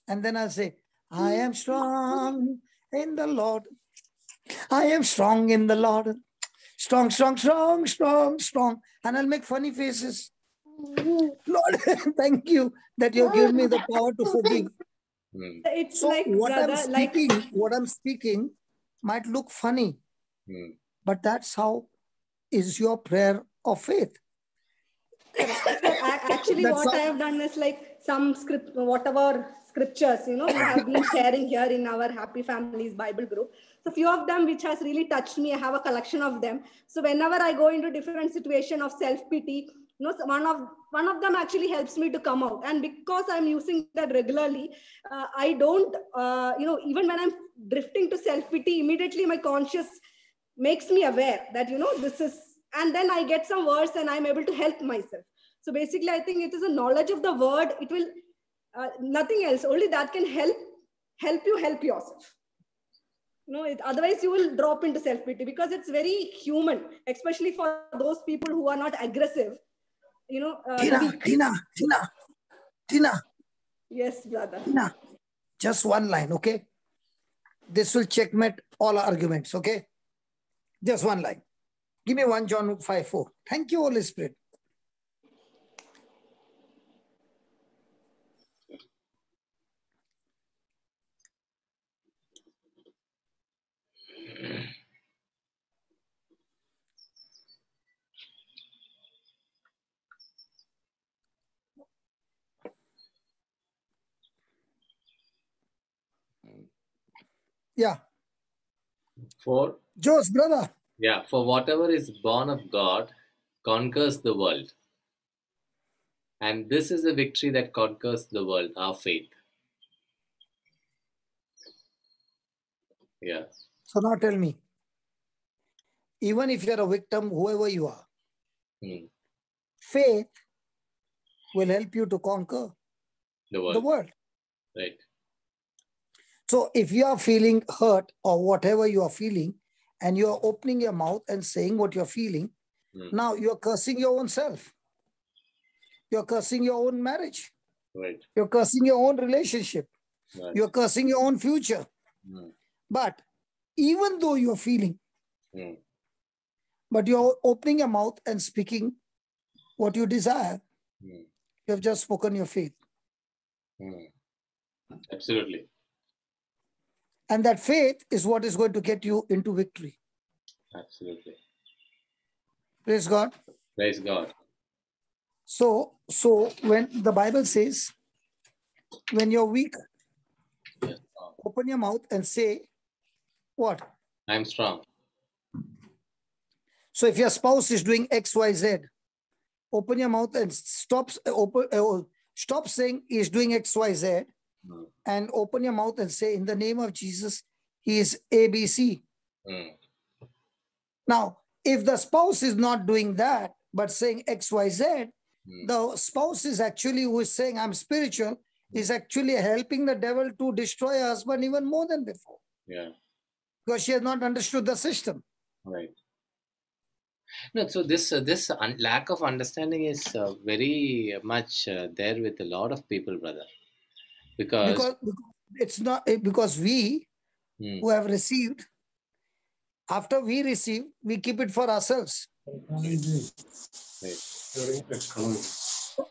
and then I'll say, I am strong in the Lord. I am strong in the Lord. Strong, strong, strong, strong, strong. And I'll make funny faces. Lord, thank you that you've given me the power to forgive. It's so like, what I'm speaking might look funny, but that's how is your prayer of faith. Actually, what I have done is like some whatever scriptures, we have been sharing here in our Happy Families Bible group. So few of them which has really touched me, I have a collection of them. So whenever I go into different situation of self-pity, one of them actually helps me to come out. And because I'm using that regularly, I don't, even when I'm drifting to self-pity, immediately my conscious makes me aware that, this is, and then I get some words and I'm able to help myself. So basically, I think it is a knowledge of the word. It will, nothing else, only that can help you help yourself. Otherwise you will drop into self-pity, because it's very human, especially for those people who are not aggressive. Tina. Yes, brother. Tina, just one line, okay? This will checkmate all arguments, okay? Just one line. Give me 1 John 5:4. Thank you, Holy Spirit. Yeah. For Joe's brother. Yeah, for whatever is born of God conquers the world. And this is the victory that conquers the world, our faith. Yeah. So now tell me, even if you're a victim, whoever you are, faith will help you to conquer the world. Right. So if you are feeling hurt or whatever you are feeling, and you are opening your mouth and saying what you're feeling, now you're cursing your own self. You're cursing your own marriage. Right. You're cursing your own relationship. Right. You're cursing your own future. But even though you're feeling, but you're opening your mouth and speaking what you desire, you have just spoken your faith. Absolutely. And that faith is what is going to get you into victory. Absolutely. Praise God. Praise God. So when the Bible says, when you're weak, open your mouth and say, what? I'm strong. So if your spouse is doing X, Y, Z, open your mouth and stop saying he's doing X, Y, Z, and open your mouth and say, in the name of Jesus, he is ABC. Now, if the spouse is not doing that, but saying X, Y, Z, the spouse is actually, who is saying, I'm spiritual, is actually helping the devil to destroy her husband even more than before. Yeah. Because she has not understood the system. Right. No, so this lack of understanding is very much there with a lot of people, brother. Because it's not, because we who have received, after we receive, we keep it for ourselves. Right.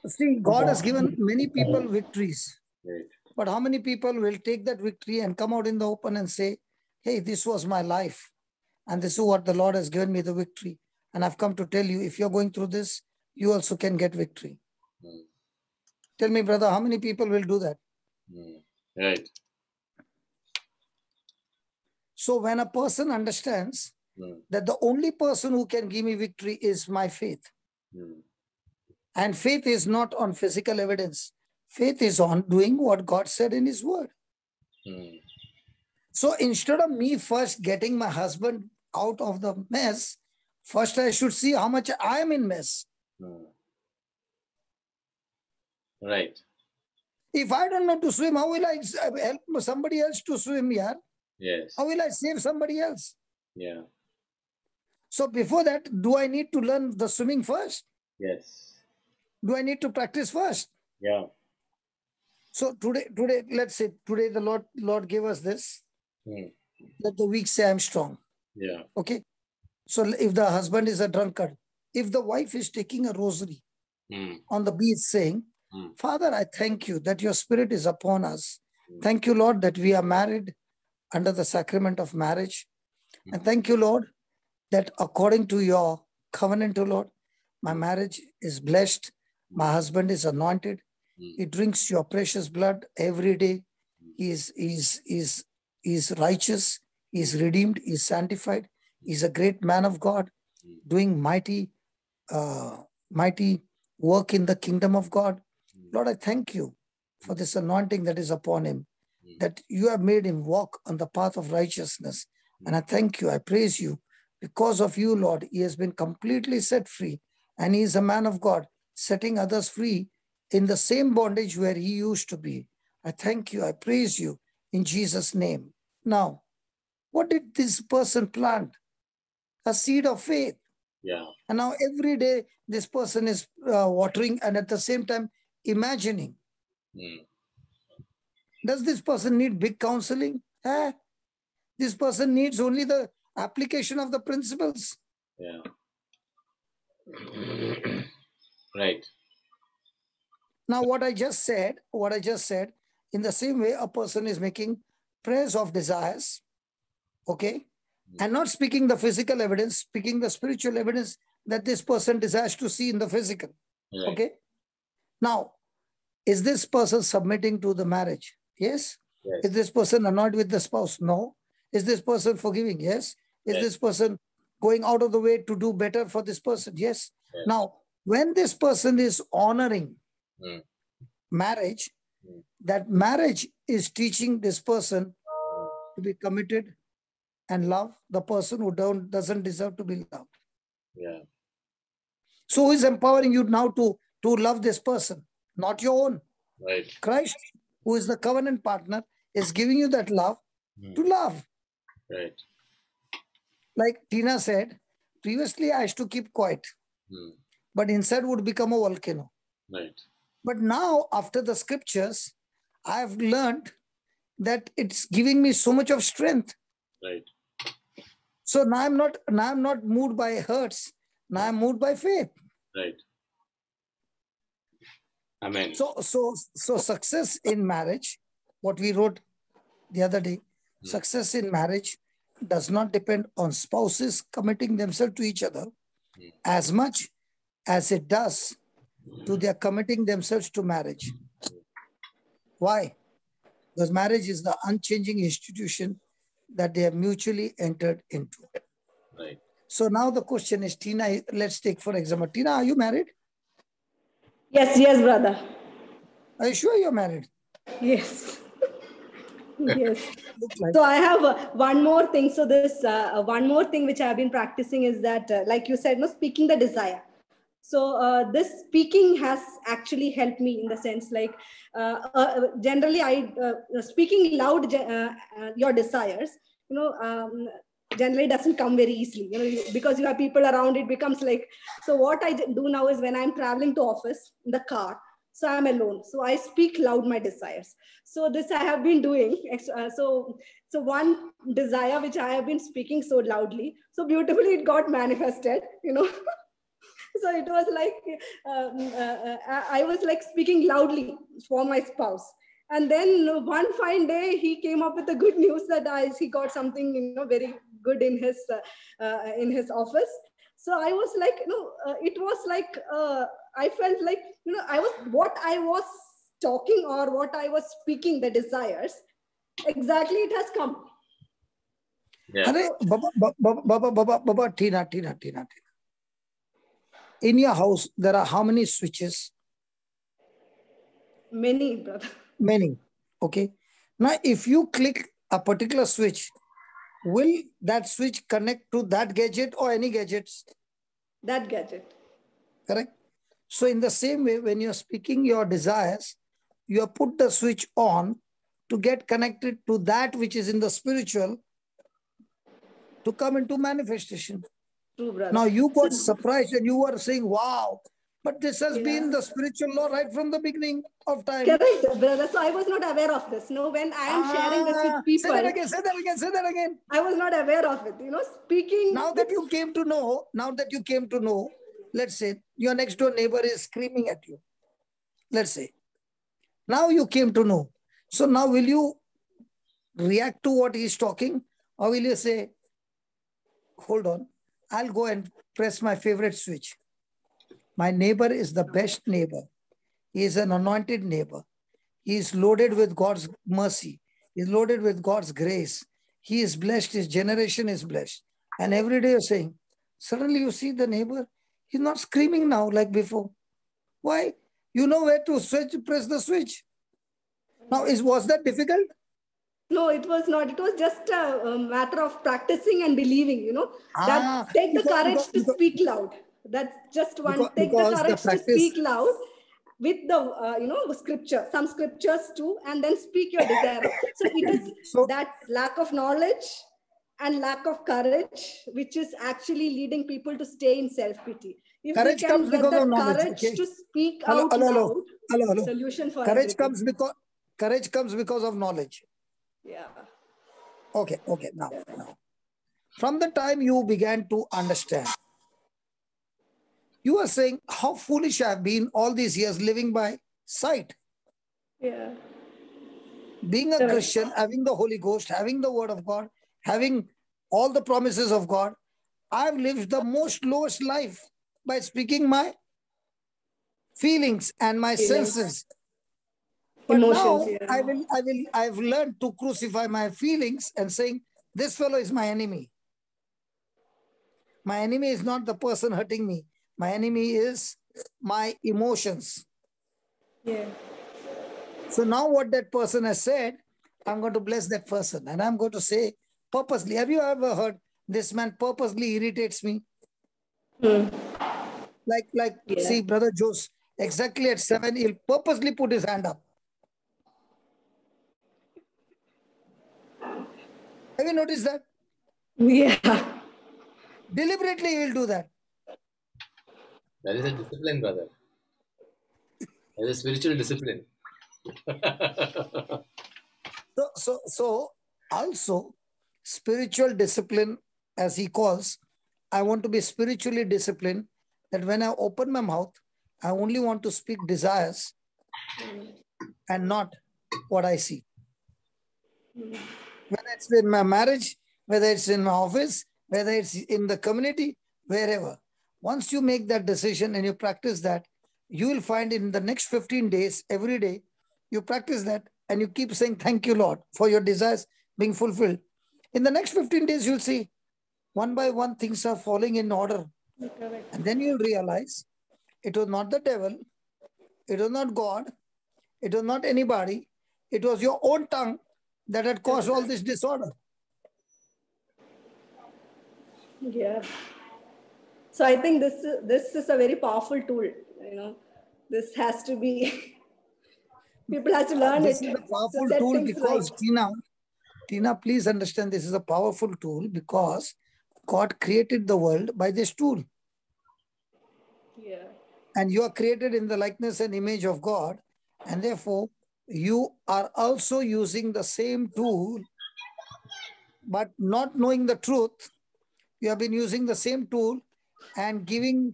See, God has given many people victories. Right. But how many people will take that victory and come out in the open and say, hey, this was my life. And this is what the Lord has given me the victory. And I've come to tell you, if you're going through this, you also can get victory. Tell me, brother, how many people will do that? Right. So when a person understands that the only person who can give me victory is my faith. And faith is not on physical evidence. Faith is on doing what God said in his word. So instead of me first getting my husband out of the mess, first I should see how much I am in mess. Right. If I don't know to swim, how will I help somebody else to swim here? Yes. How will I save somebody else? Yeah. So before that, do I need to learn the swimming first? Yes. Do I need to practice first? Yeah. So today, let's say today the Lord gave us this. Let the weak say I'm strong. Yeah. Okay. So if the husband is a drunkard, if the wife is taking a rosary on the beach saying, Father, I thank you that your spirit is upon us. Thank you, Lord, that we are married under the sacrament of marriage. And thank you, Lord, that according to your covenant, O Lord, my marriage is blessed. My husband is anointed. He drinks your precious blood every day. He is righteous. He is redeemed. He is sanctified. He is a great man of God, doing mighty work in the kingdom of God. Lord, I thank you for this anointing that is upon him, that you have made him walk on the path of righteousness. And I thank you. I praise you. Because of you, Lord, he has been completely set free. And he is a man of God, setting others free in the same bondage where he used to be. I thank you. I praise you in Jesus' name. Now, what did this person plant? A seed of faith. Yeah. And now every day this person is watering and at the same time imagining. Does this person need big counseling? This person needs only the application of the principles. Yeah. Right. Now, what I just said, in the same way, a person is making prayers of desires, okay? And not speaking the physical evidence, speaking the spiritual evidence that this person desires to see in the physical, Right. okay? Now, is this person submitting to the marriage? Yes. Yes. Is this person annoyed with the spouse? No. Is this person forgiving? Yes. Is this person going out of the way to do better for this person? Yes. Now, when this person is honoring marriage, that marriage is teaching this person to be committed and love the person who doesn't deserve to be loved. Yeah. So who is empowering you now to love this person? Not your own. Right. Christ, who is the covenant partner, is giving you that love to love. Right. Like Tina said, previously I used to keep quiet, but inside would become a volcano. Right. But now, after the scriptures, I have learned that it's giving me so much of strength. Right. So now I'm not moved by hurts. Now I'm moved by faith. Right. Amen. So success in marriage, what we wrote the other day, success in marriage does not depend on spouses committing themselves to each other as much as it does to their committing themselves to marriage. Why? Because marriage is the unchanging institution that they have mutually entered into. Right. So now the question is, Tina, let's take for example, Tina, are you married? Yes, brother. Are you sure you're married? Yes. Yes. Like. So I have one more thing. So this one more thing which I've been practicing is that, like you said, speaking the desire. So this speaking has actually helped me in the sense like generally speaking loud your desires, generally doesn't come very easily, because you have people around, it becomes like, so what I do now is when I'm traveling to office in the car, so I'm alone, so I speak loud my desires. So this I have been doing. So one desire which I have been speaking so loudly, so beautifully it got manifested, So it was like, I was like speaking loudly for my spouse. And then one fine day, he came up with the good news that he got something, very good in his office. So I was like, it was like, I felt like, what I was talking or what I was speaking, the desires, exactly it has come. Yeah. Baba, Tina. In your house, there are how many switches? Many, brother. Many. Okay. Now, if you click a particular switch, will that switch connect to that gadget or any gadgets? That gadget. Correct. So in the same way, when you're speaking your desires, you have put the switch on to get connected to that which is in the spiritual to come into manifestation. True, brother. Now you got surprised and you were saying, wow, but this has Yeah. been the spiritual law right from the beginning of time. Correct, brother. So I was not aware of this. No, when I am sharing this with people. Say that again. I was not aware of it. Speaking. Now that you came to know, let's say your next door neighbor is screaming at you. Let's say. Now you came to know. So now will you react to what he's talking? Or will you say, hold on, I'll go and press my favorite switch. My neighbor is the best neighbor. He is an anointed neighbor. He is loaded with God's mercy. He is loaded with God's grace. He is blessed. His generation is blessed. And every day you're saying, suddenly you see the neighbor, he's not screaming now like before. Why? You know where to press the switch. Now, was that difficult? No, it was not. It was just a matter of practicing and believing, that take the courage to speak loud. That's just one. Take the courage to speak loud with the, scripture, some scriptures too, and then speak your desire. So it is that lack of knowledge and lack of courage, which is actually leading people to stay in self-pity. If courage we can comes get because that of knowledge, courage okay? to speak out loud, hello. solution for courage everything. Courage comes because of knowledge. Yeah. Okay. Now, from the time you began to understand, you are saying how foolish I have been all these years living by sight. Yeah. Being a Christian, having the Holy Ghost, having the Word of God, having all the promises of God, I've lived the most lowest life by speaking my feelings and my senses. But emotions, now I've learned to crucify my feelings and saying, this fellow is my enemy. My enemy is not the person hurting me. My enemy is my emotions. Yeah. So now what that person has said, I'm going to bless that person. And I'm going to say purposely. Have you ever heard this man purposely irritates me? Like see, Brother Jose, exactly at 7, he'll purposely put his hand up. Have you noticed that? Yeah. Deliberately he will do that. That is a discipline, brother. That is a spiritual discipline. So also spiritual discipline, as he calls, I want to be spiritually disciplined that when I open my mouth, I only want to speak desires and not what I see. Whether it's in my marriage, whether it's in my office, whether it's in the community, wherever. Once you make that decision and you practice that, you will find in the next 15 days, every day, you practice that and you keep saying, thank you, Lord, for your desires being fulfilled. In the next 15 days, you'll see one by one things are falling in order. Correct. And then you'll realize it was not the devil, it was not God, it was not anybody, it was your own tongue that had caused all this disorder. Yeah. So I think this is a very powerful tool. This has to be, people have to learn this it. This is a powerful to tool because right. Tina, please understand this is a powerful tool because God created the world by this tool. Yeah. And you are created in the likeness and image of God. And therefore, you are also using the same tool, but not knowing the truth. You have been using the same tool and giving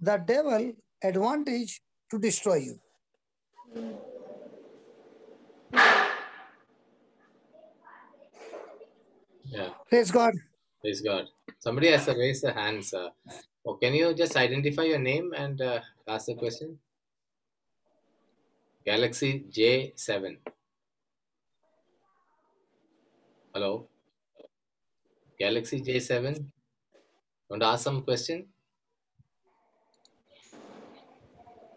the devil advantage to destroy you. Yeah. Praise God. Praise God. Somebody has to raise their hands. Oh, can you just identify your name and ask the question? Galaxy J7. Hello? Galaxy J7. Want to ask some question?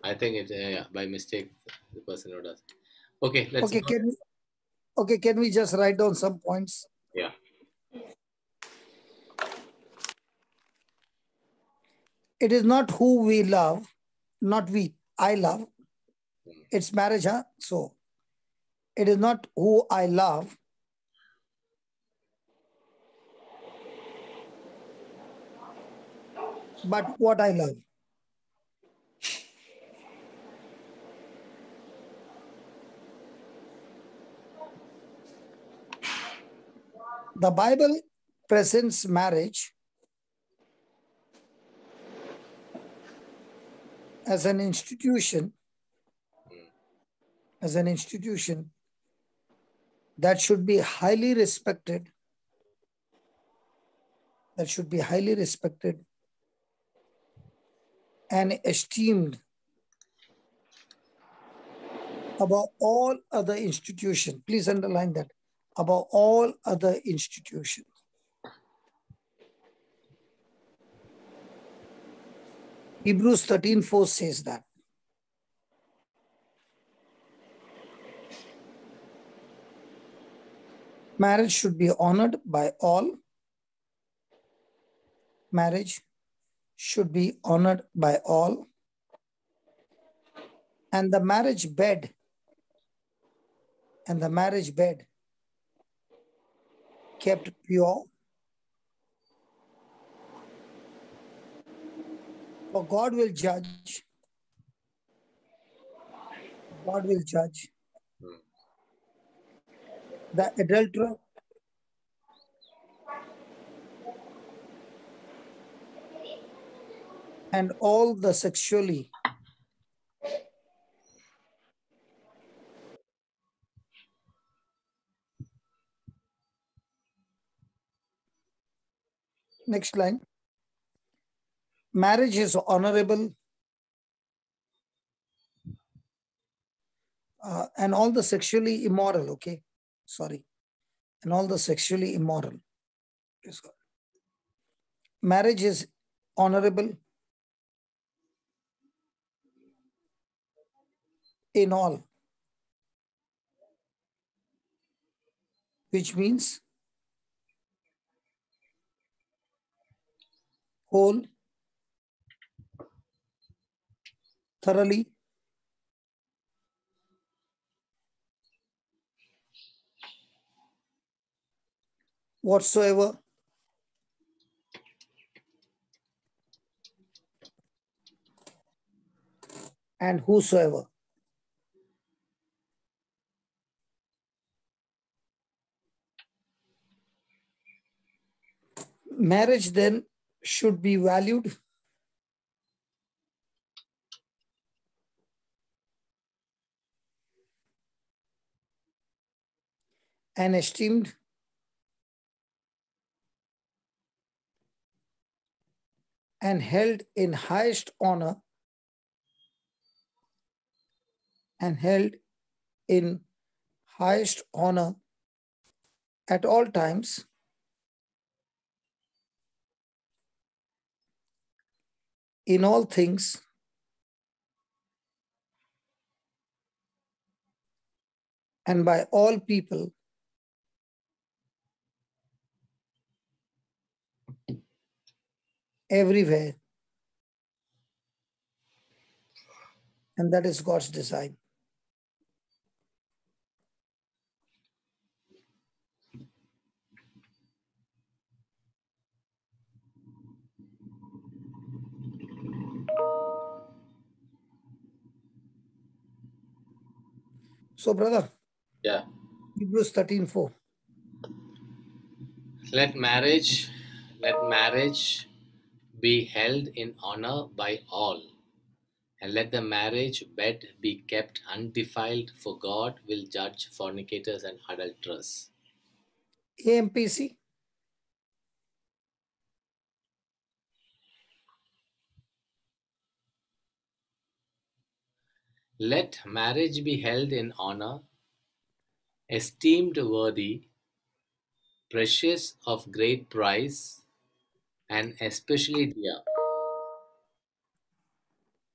I think it by mistake the person who does. Okay, let's. Can we just write down some points? Yeah. It is not who we love, not we. I love. It's marriage, huh? So it is not who I love, but what I love. The Bible presents marriage as an institution, that should be highly respected, and esteemed above all other institutions. Please underline that. Above all other institutions. Hebrews 13:4 says that. Marriage should be honored by all. Marriage should be honored by all. And the marriage bed, kept pure. For God will judge. The adulterer and all the sexually next line. Marriage is honorable and all the sexually immoral, okay? Sorry. And all the sexually immoral. Marriage is honorable in all, which means whole, thoroughly, whatsoever, and whosoever. Marriage then should be valued and esteemed and held in highest honor at all times, in all things, and by all people, everywhere. And that is God's design. So, brother. Yeah. Hebrews 13:4. Let marriage be held in honor by all, and let the marriage bed be kept undefiled, for God will judge fornicators and adulterers. AMPC. Let marriage be held in honor, esteemed worthy, precious of great price, and especially dear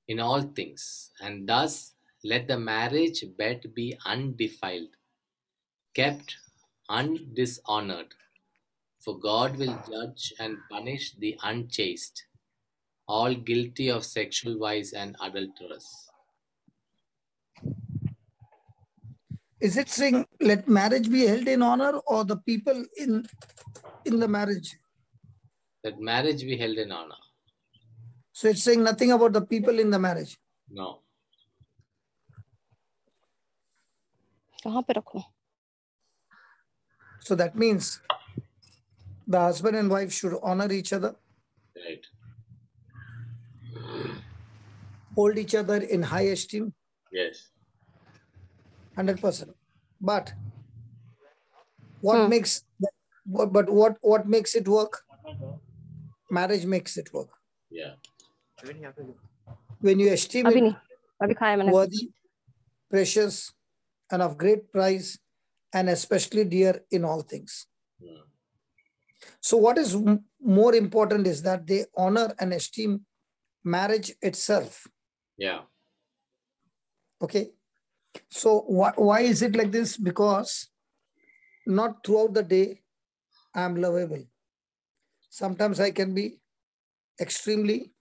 in all things. And thus let the marriage bed be undefiled, kept undishonored. For God will judge and punish the unchaste, all guilty of sexual vice and adulterous. Is it saying let marriage be held in honor, or the people in the marriage? Let marriage be held in honor. So it's saying nothing about the people in the marriage. No. कहाँ पे रखूं? So that means the husband and wife should honor each other, Right. hold each other in high esteem, Yes. 100%. But what makes what makes it work? Marriage makes it work. Yeah. When you esteem अभी it नहीं, अभी खाया मैंने. worthy, precious, and of great price, and especially dear in all things. Hmm. So what is more important is that they honor and esteem marriage itself. Yeah. Okay. So why is it like this? Because not throughout the day I am lovable. Sometimes I can be extremely,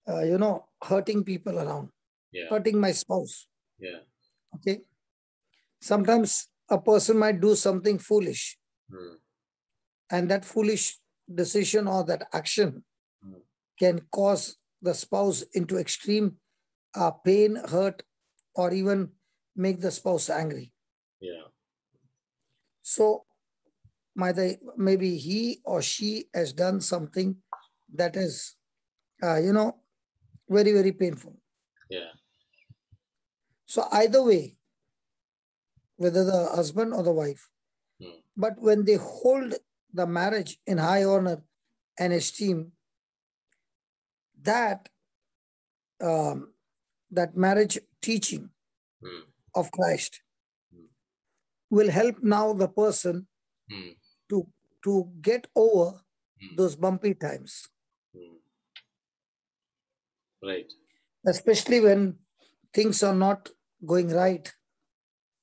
hurting people around, Yeah. hurting my spouse. Yeah. Okay. Sometimes a person might do something foolish, Hmm. and that foolish decision or that action Hmm. can cause the spouse into extreme pain, hurt, or even make the spouse angry. Yeah. So maybe he or she has done something that is, very, very painful. Yeah. So either way, whether the husband or the wife, but when they hold the marriage in high honor and esteem, that marriage teaching of Christ will help now the person to get over those bumpy times. Right. Especially when things are not going right.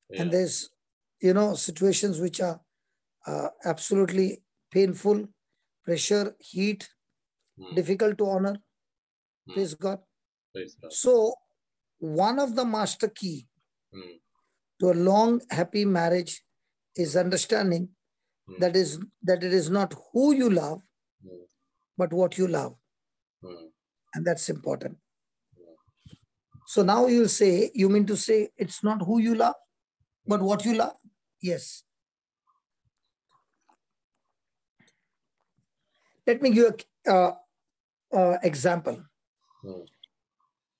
Yeah. And there's, situations which are absolutely painful, pressure, heat, difficult to honor. Praise God. Praise God. So one of the master key to a long, happy marriage is understanding that it is not who you love, but what you love. And that's important. So now you mean to say it's not who you love, but what you love? Yes. Let me give an example.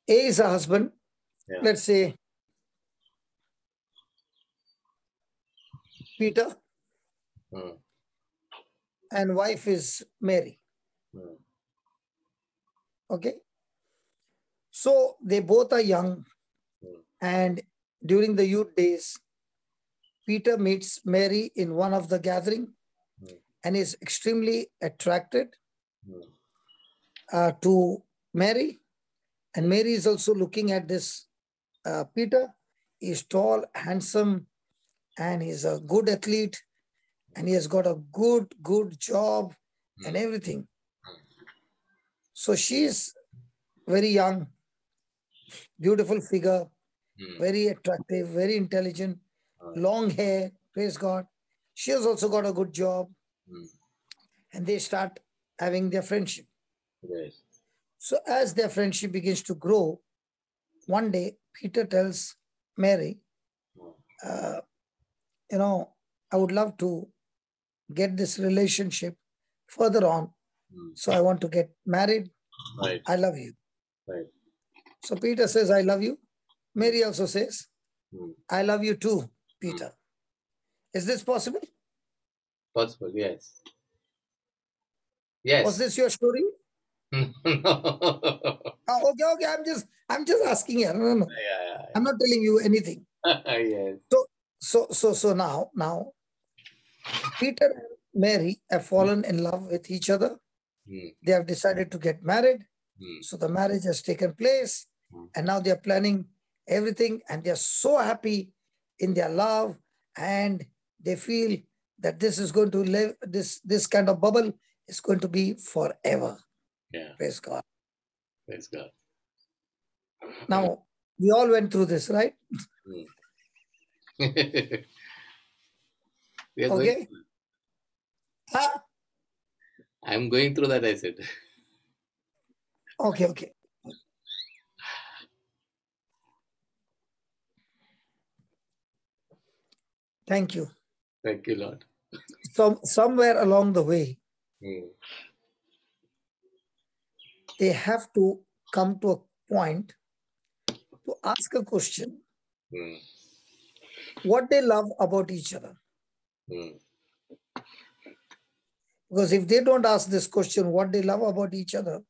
A is a husband. Yeah. Let's say Peter, and wife is Mary. Okay. So they both are young, and during the youth days, Peter meets Mary in one of the gathering and is extremely attracted to Mary. And Mary is also looking at this Peter. He's tall, handsome, and he's a good athlete, and he has got a good job and everything. So she's very young, beautiful figure, very attractive, very intelligent, long hair, praise God. She has also got a good job. And they start having their friendship. Yes. So as their friendship begins to grow, one day Peter tells Mary, I would love to get this relationship further on. So I want to get married. Right. I love you. Right. So Peter says, I love you. Mary also says, I love you too, Peter. Is this possible? Possible, yes. Yes. Was this your story? Okay. I'm just asking here. No. Yeah. I'm not telling you anything. Yes. So now, Peter and Mary have fallen in love with each other. They have decided to get married. So the marriage has taken place, and now they are planning everything, and they are so happy in their love, and they feel that this is going to live, this kind of bubble is going to be forever. Yeah. Praise God. Praise God. Now, we all went through this, right? We are Okay. I'm going through that, I said. Okay. Thank you. Thank you, Lord. Somewhere along the way, they have to come to a point to ask a question. What they love about each other. Because if they don't ask this question, what they love about each other,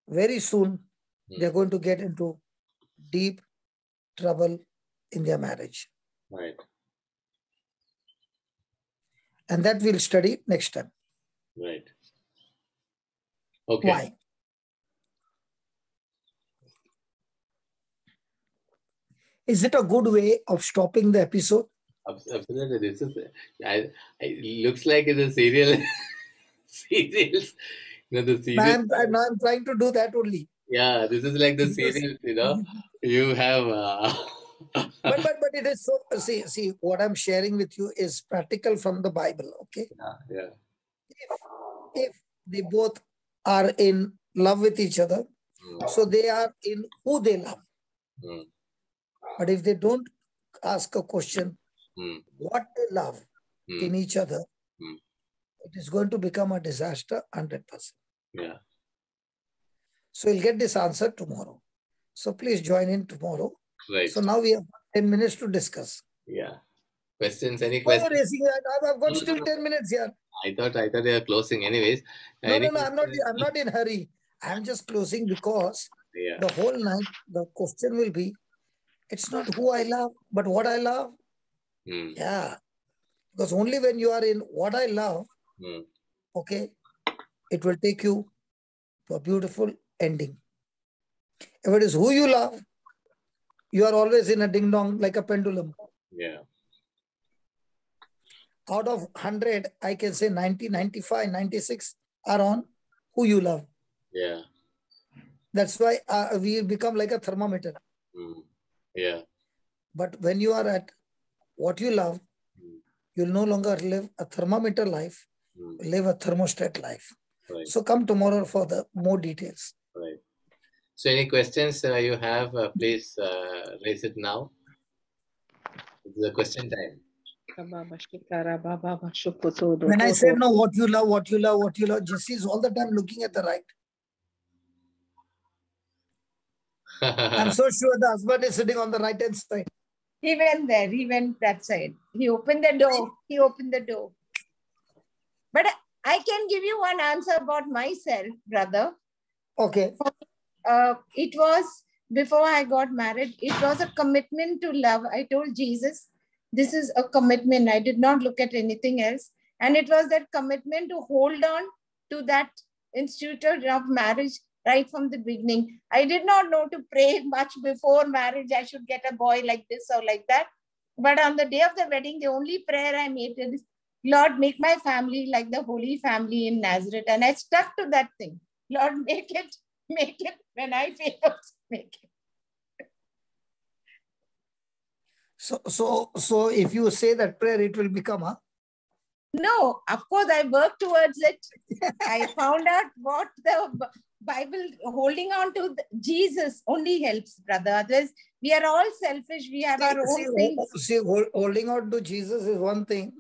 very soon they're going to get into deep trouble in their marriage. Right. And that we'll study next time. Right. Okay. Why? Is it a good way of stopping the episode? Absolutely. This is, it looks like it's a serial. Serials. The serial. I'm trying to do that only. Yeah, this is like the serials, You have. But it is so. See, what I'm sharing with you is practical from the Bible. Okay. Yeah. If they both are in love with each other, so they are in who they love. But if they don't ask a question, what they love in each other, it is going to become a disaster 100%. Yeah. So you'll get this answer tomorrow. So please join in tomorrow. Right. So now we have 10 minutes to discuss. Yeah. Questions? Any questions? I've got still 10 minutes here. I thought they are closing anyways. No, I'm not in hurry. I'm just closing because the whole night the question will be, it's not who I love, but what I love. Yeah. Because only when you are in what I love, okay, it will take you to a beautiful ending. If it is who you love, you are always in a ding-dong like a pendulum. Yeah. Out of 100, I can say 90, 95, 96 are on who you love. Yeah. That's why we become like a thermometer. Yeah. But when you are at what you love, you'll no longer live a thermometer life, live a thermostat life. Right. So come tomorrow for the more details. Right. So any questions you have, please raise it now. It's the question time. When I said no, what you love, Jesse is all the time looking at the right. I'm so sure the husband is sitting on the right hand side. He went there. He went that side. He opened the door. But I can give you one answer about myself, brother. Okay. It was before I got married. It was a commitment to love. I told Jesus, this is a commitment. I did not look at anything else. And it was that commitment to hold on to that institute of marriage right from the beginning. I did not know to pray much before marriage. I should get a boy like this or like that. But on the day of the wedding, the only prayer I made is, Lord, make my family like the Holy Family in Nazareth. And I stuck to that thing. Lord, make it when I fail, make it. So if you say that prayer, it will become a... No, of course, I worked towards it. I found out what the Bible, holding on to Jesus only helps, brother. Otherwise, we are all selfish. We have our own things. Holding on to Jesus is one thing.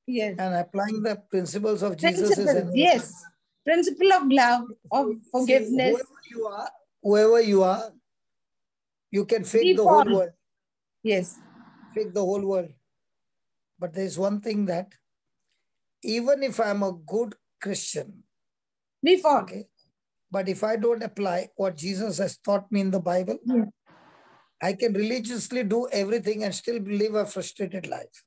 Yes. And applying the principles of Jesus is another. Yes. Principle of love, of forgiveness. Whoever you are, you can fake the whole world. Yes. Fake the whole world. But there is one thing that even if I'm a good Christian, We fall. Okay. But if I don't apply what Jesus has taught me in the Bible, I can religiously do everything and still live a frustrated life.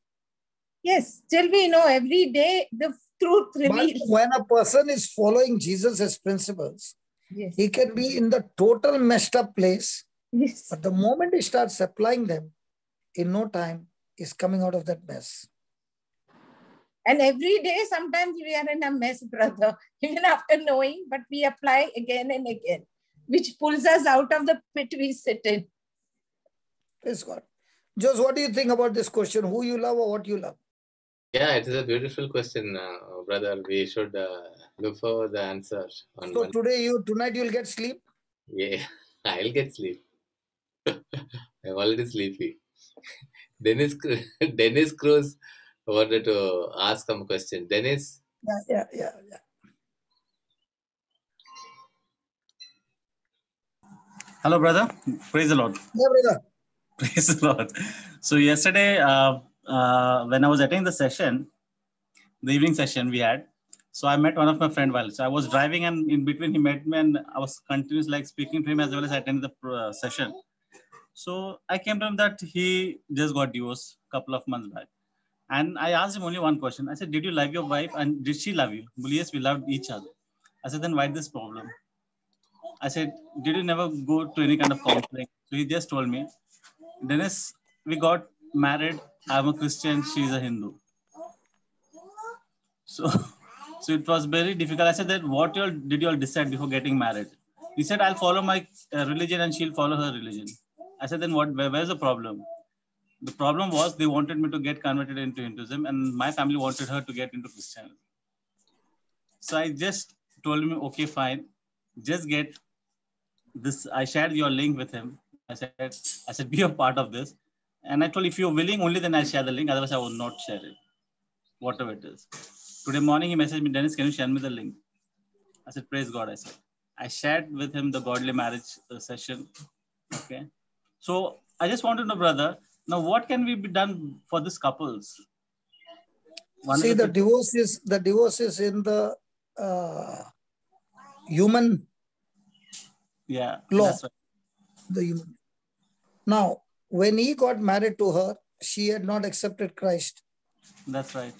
Yes, till we know every day the truth reveals. But when a person is following Jesus' principles, he can be in the total messed up place. Yes. But the moment he starts applying them, in no time, he's coming out of that mess. And every day, sometimes we are in a mess, brother, even after knowing, but we apply again and again, which pulls us out of the pit we sit in. Praise God. Jose, what do you think about this question? Who you love or what you love? Yeah, it is a beautiful question, brother. We should look for the answer. So tonight you'll get sleep? Yeah, I'll get sleep. I'm already sleepy. Dennis Cruz wanted to ask some question. Dennis? Yeah. Hello, brother. Praise the Lord. Yeah, brother. Praise the Lord. So yesterday, when I was attending the session, the evening session we had, so I met one of my friend while. So I was driving, and in between he met me, and I was continuously like speaking to him as well as I attended the session. So I came to him that he just got divorced a couple of months back. And I asked him only one question. I said, did you love your wife and did she love you? Well, yes, we loved each other. I said, then why this problem? I said, did you never go to any kind of counseling? So he just told me, Dennis, we got married. I'm a Christian. She's a Hindu. So it was very difficult. I said that what did you all decide before getting married? He said, I'll follow my religion and she'll follow her religion. I said, then where's the problem? The problem was they wanted me to get converted into Hinduism and my family wanted her to get into Christianity. So I just told him, okay, fine. Just get this. I shared your link with him. I said, be a part of this. And I told, if you're willing, only then I'll share the link. Otherwise, I will not share it, whatever it is. Today morning, he messaged me, Dennis, can you share me the link? I said, praise God. I shared with him the godly marriage session. Okay. So I just want to know, brother, now what can we be done for these couples? See, the divorce is in the human law. That's right. The human. Now, when he got married to her, she had not accepted Christ. That's right.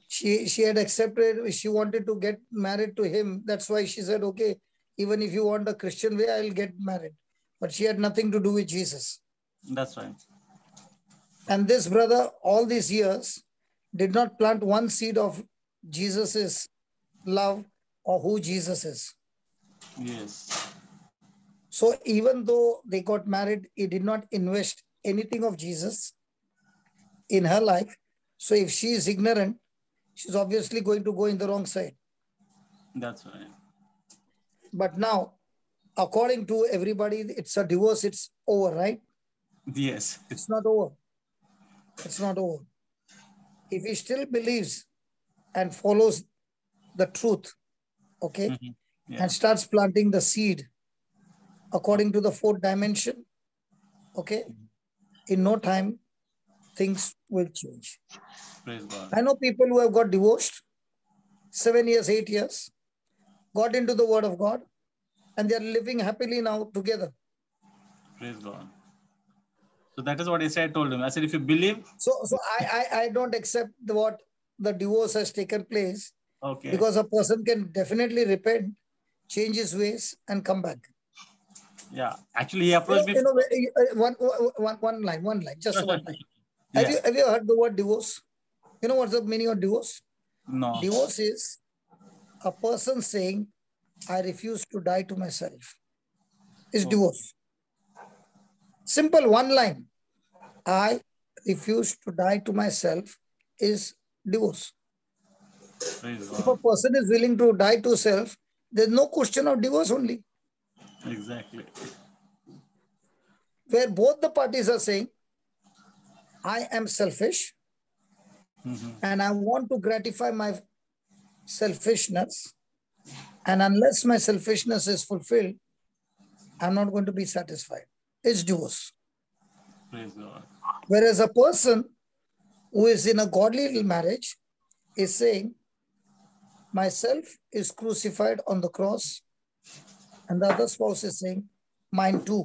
She had accepted, she wanted to get married to him. That's why she said, okay, even if you want a Christian way, I'll get married. But she had nothing to do with Jesus. That's right. And this brother, all these years, did not plant one seed of Jesus's love or who Jesus is. Yes. So even though they got married, he did not invest anything of Jesus in her life. So if she is ignorant, she's obviously going to go in the wrong side. That's right. But now, according to everybody, it's a divorce, it's over, right? Yes. It's not over. It's not over. If he still believes and follows the truth, okay, and starts planting the seed according to the fourth dimension, okay, in no time, things will change. Praise God. I know people who have got divorced 7 years, 8 years, got into the word of God, and they are living happily now together. Praise God. So that is what I told him. I said, if you believe. So I don't accept what the divorce has taken place. Okay. Because a person can definitely repent, change his ways, and come back. Yeah. Actually, he approached me. One line, just one line. Have you heard the word divorce? You know what's the meaning of divorce? No. Divorce is a person saying, I refuse to die to myself. It's divorce. Simple, one line. I refuse to die to myself is divorce. If a person is willing to die to self, there's no question of divorce only. Exactly. Where both the parties are saying, I am selfish and I want to gratify my selfishness. And unless my selfishness is fulfilled, I'm not going to be satisfied. It's divorce. Praise God. Whereas a person who is in a godly marriage is saying, myself is crucified on the cross, and the other spouse is saying, mine too.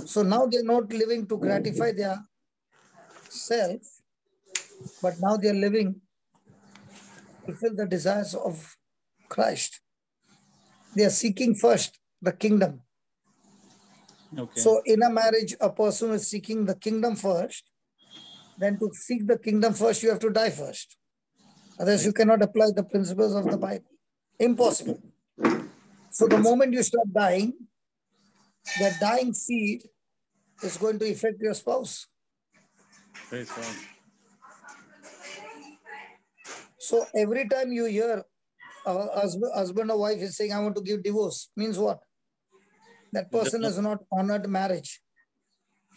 So now they're not living to gratify their self, but now they're living to fulfill the desires of Christ. They are seeking first the kingdom. Okay. So in a marriage, a person is seeking the kingdom first. Then to seek the kingdom first, you have to die first. Otherwise, you cannot apply the principles of the Bible. Impossible. So the moment you start dying, that dying seed is going to affect your spouse. Praise God. So every time you hear a husband or wife is saying, I want to give divorce, means what? That person has not honored marriage.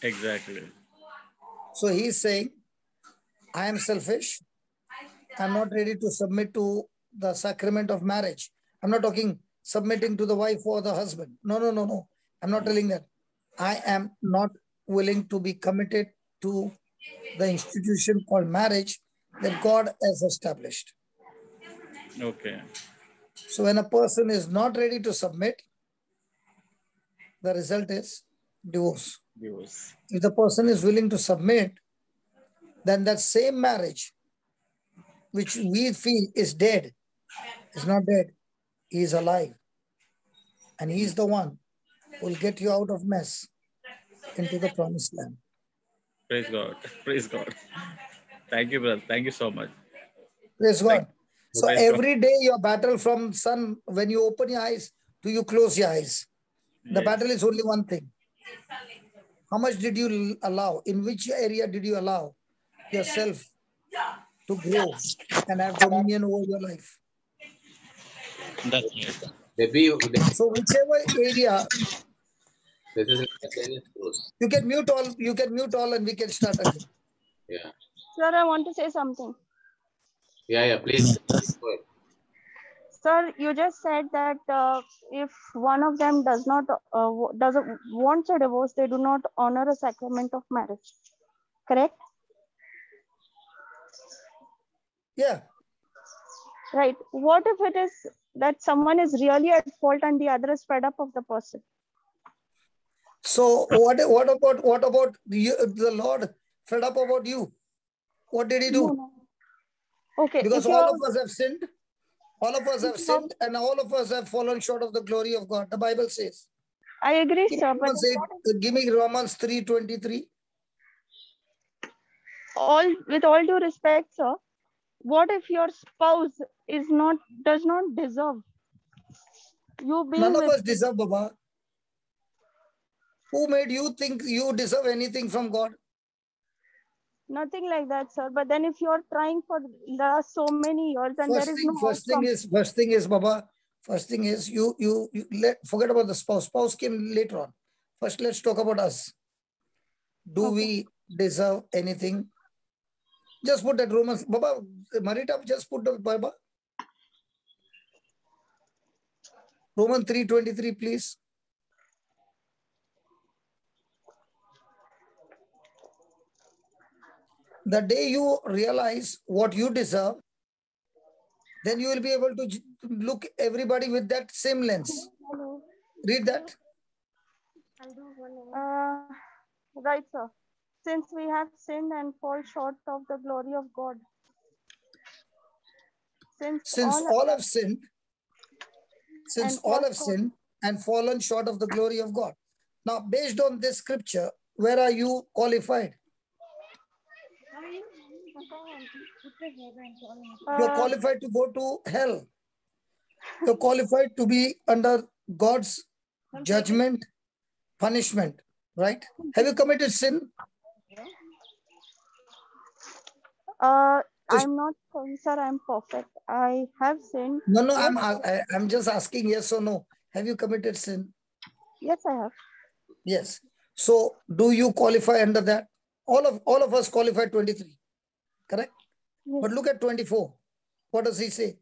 Exactly. So he's saying, I am selfish. I'm not ready to submit to the sacrament of marriage. I'm not talking submitting to the wife or the husband. No. I'm not telling that. I am not willing to be committed to the institution called marriage that God has established. Okay. So when a person is not ready to submit, the result is divorce. Divorce. If the person is willing to submit, then that same marriage, which we feel is dead, is not dead. He is alive. And he is the one who will get you out of mess into the promised land. Praise God. Praise God. Thank you, brother. Thank you so much. Praise God. So Praise every day your battle from sun, when you open your eyes to you close your eyes, the Yes. battle is only one thing. How much did you allow? In which area did you allow yourself to grow and have dominion over your life? That's right. So whichever area, This is Dennis Bruce. you can mute all and we can start again. Yeah. Sir, I want to say something. Yeah, please. Go ahead. Sir, you just said that if one of them doesn't wants a divorce, they do not honor a sacrament of marriage. Correct? Yeah. Right. What if it is that someone is really at fault and the other is fed up of the person? So what about the Lord fed up about you? What did he do? No. Okay. Because all of us have sinned. All of us have sinned and all of us have fallen short of the glory of God. The Bible says. I agree, sir. But give me Romans 3:23. With all due respect, sir, what if your spouse does not deserve you being None of with us deserve, Baba. Who made you think you deserve anything from God? Nothing like that, sir. But then if you're trying for the last so many years and there is no outcome. First thing is, Baba, first thing is you forget about the spouse. Spouse came later on. First, let's talk about us. Do we deserve anything? Just put that Romans, Baba, Marita, just put the Baba. Romans 3:23, please. The day you realize what you deserve, then you will be able to look everybody with that same lens. Read that. Right, sir. Since we have sinned and fall short of the glory of God. Since all have sinned and fallen short of the glory of God. Now, based on this scripture, where are you qualified? You're qualified to go to hell. You're qualified to be under God's judgment, punishment, right? Have you committed sin? I'm not saying, sir, I'm perfect. I have sinned. No, I'm just asking yes or no. Have you committed sin? Yes, I have. Yes. So do you qualify under that? All of us qualify 23, correct? Yes. But look at 24. What does he say?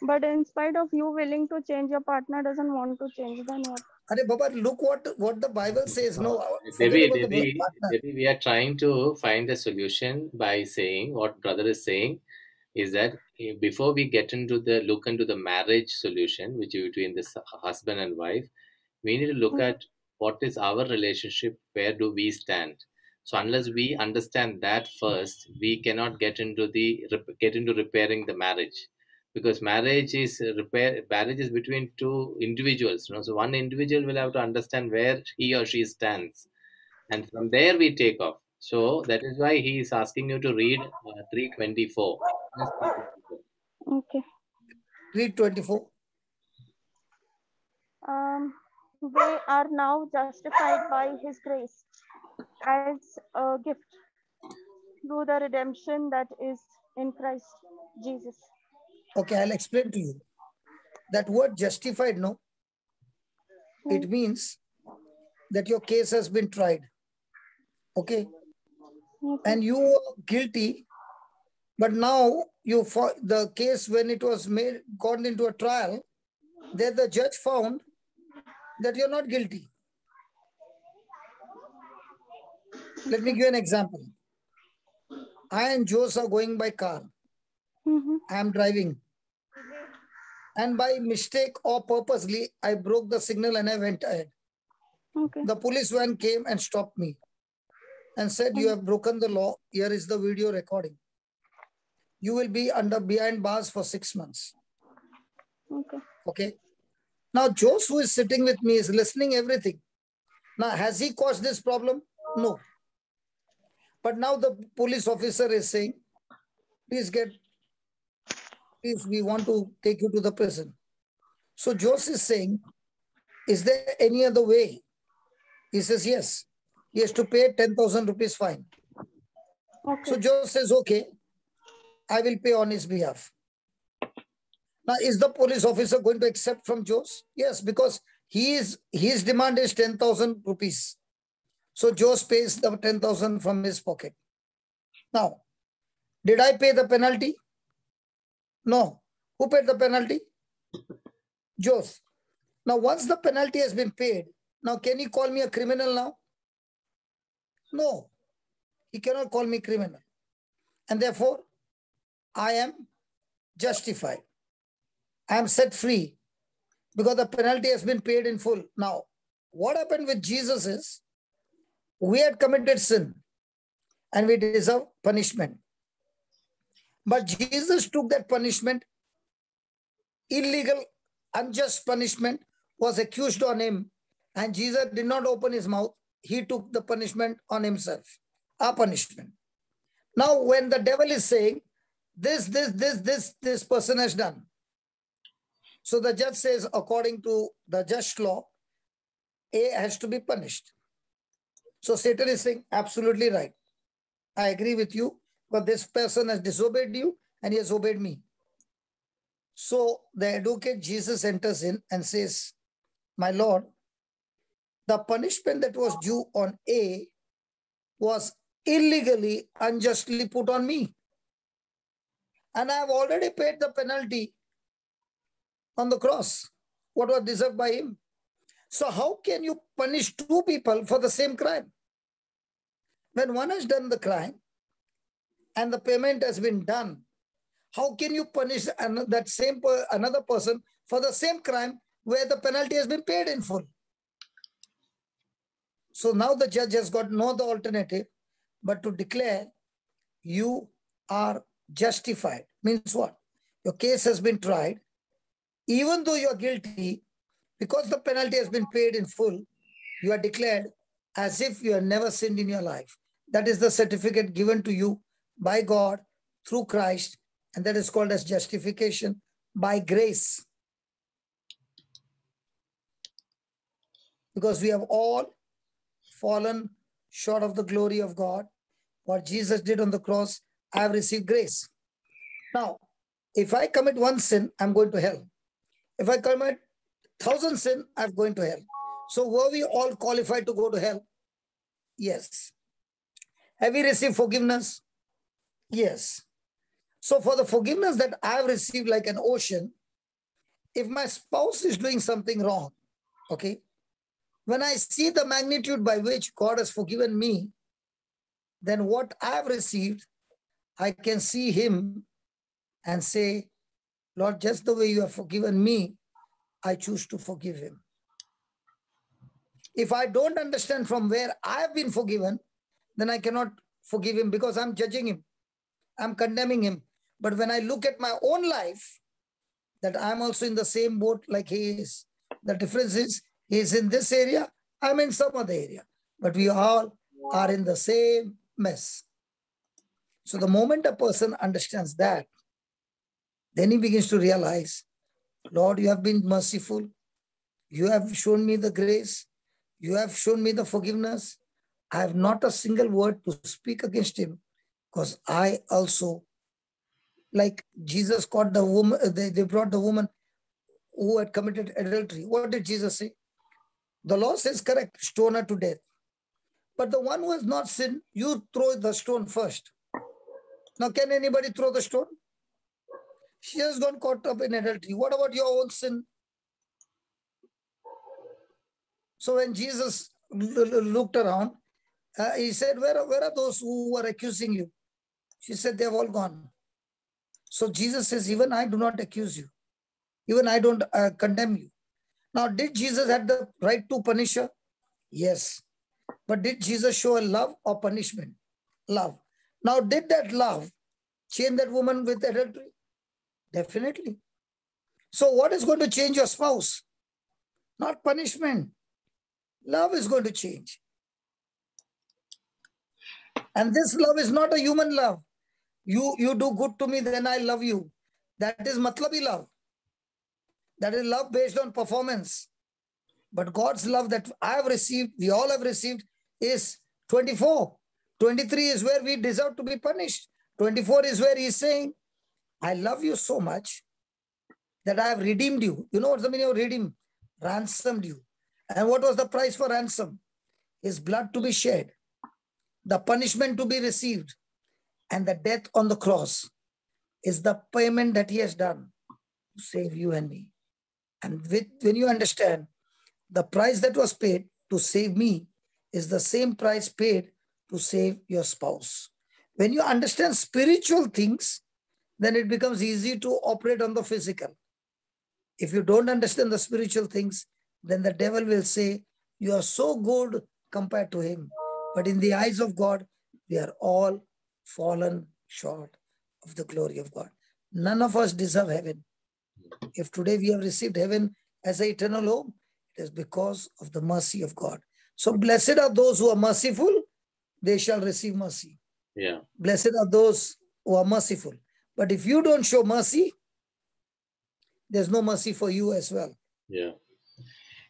But in spite of you willing to change, your partner doesn't want to change, then what? Arey Baba, look what the Bible says. No, forget Maybe, about the word partner. maybe we are trying to find the solution by saying what brother is saying is that before we get into the look into the marriage solution, which is between this husband and wife, we need to look at what is our relationship, where do we stand. So unless we understand that first, we cannot get into repairing the marriage, because marriage is between two individuals, you know. So one individual will have to understand where he or she stands, and from there we take off. So that is why he is asking you to read 3:24. Okay. Read 24. They are now justified by his grace as a gift through the redemption that is in Christ Jesus. Okay, I'll explain to you. That word justified, no? It means that your case has been tried. Okay? And you were guilty, but now the case, when it was gone into a trial, there the judge found that you're not guilty. Let me give you an example. I and Jose are going by car. I am driving. And by mistake or purposely, I broke the signal and I went ahead. Okay. The police van came and stopped me and said, you have broken the law. Here is the video recording. You will be behind bars for 6 months. Okay. Okay. Now, Jose, who is sitting with me, is listening everything. Now, has he caused this problem? No. But now the police officer is saying, please, we want to take you to the prison. So Jose is saying, is there any other way? He says, yes. He has to pay 10,000 rupees fine. Okay. So Jose says, okay, I will pay on his behalf. Now, is the police officer going to accept from Jose? Yes, because his demand is 10,000 rupees. So Jose pays the 10,000 from his pocket. Now, did I pay the penalty? No. Who paid the penalty? Jose. Now, once the penalty has been paid, now can he call me a criminal now? No. He cannot call me criminal. And therefore, I am justified. I am set free because the penalty has been paid in full. Now, what happened with Jesus is, we had committed sin and we deserve punishment. But Jesus took that punishment, illegal, unjust punishment was accused on him, and Jesus did not open his mouth. He took the punishment on himself, our punishment. Now, when the devil is saying, this person has done. So the judge says, according to the just law, A has to be punished. So Satan is saying, absolutely right. I agree with you, but this person has disobeyed you and he has obeyed me. So the advocate Jesus enters in and says, my Lord, the punishment that was due on A was illegally, unjustly put on me. And I have already paid the penalty on the cross, what was deserved by him. So how can you punish two people for the same crime? When one has done the crime and the payment has been done, how can you punish another person for the same crime where the penalty has been paid in full? So now the judge has got no other alternative but to declare you are justified. Means what? Your case has been tried. Even though you are guilty, because the penalty has been paid in full, you are declared as if you have never sinned in your life. That is the certificate given to you by God through Christ, and that is called as justification by grace. Because we have all fallen short of the glory of God. What Jesus did on the cross, I have received grace. Now, if I commit one sin, I'm going to hell. If I commit 1,000 sins, I'm going to hell. So were we all qualified to go to hell? Yes. Have we received forgiveness? Yes. So for the forgiveness that I have received like an ocean, if my spouse is doing something wrong, okay, When I see the magnitude by which God has forgiven me, then what I have received, I can see him and say, Lord, just the way you have forgiven me, I choose to forgive him. If I don't understand from where I have been forgiven, then I cannot forgive him because I'm judging him. I'm condemning him. But when I look at my own life, that I'm also in the same boat like he is. The difference is he is in this area, I'm in some other area. But we all are in the same mess. So the moment a person understands that, then he begins to realize, Lord, you have been merciful. You have shown me the grace. You have shown me the forgiveness. I have not a single word to speak against him because I also, like Jesus caught the woman, they brought the woman who had committed adultery. What did Jesus say? The law says correct, stone her to death. But the one who has not sinned, you throw the stone first. Now, can anybody throw the stone? She has gone caught up in adultery. What about your own sin? So when Jesus looked around, he said, where are those who were accusing you? She said, they have all gone. So Jesus says, even I do not accuse you. Even I don't condemn you. Now, did Jesus have the right to punish her? Yes. But did Jesus show a love or punishment? Love. Now, did that love change that woman with adultery? Definitely. So what is going to change your spouse? Not punishment. Love is going to change. And this love is not a human love. You do good to me, then I love you. That is matlabi love. That is love based on performance. But God's love that I have received, we all have received, is 24. 23 is where we deserve to be punished. 24 is where he's saying, I love you so much that I have redeemed you. You know what's the meaning of redeem? Ransomed you. And what was the price for ransom? His blood to be shed, the punishment to be received, and the death on the cross is the payment that he has done to save you and me. And when you understand the price that was paid to save me is the same price paid to save your spouse. When you understand spiritual things, then it becomes easy to operate on the physical. If you don't understand the spiritual things, then the devil will say, you are so good compared to him. But in the eyes of God, we are all fallen short of the glory of God. None of us deserve heaven. If today we have received heaven as an eternal home, it is because of the mercy of God. So blessed are those who are merciful, they shall receive mercy. Yeah. Blessed are those who are merciful. But if you don't show mercy, there's no mercy for you as well. Yeah.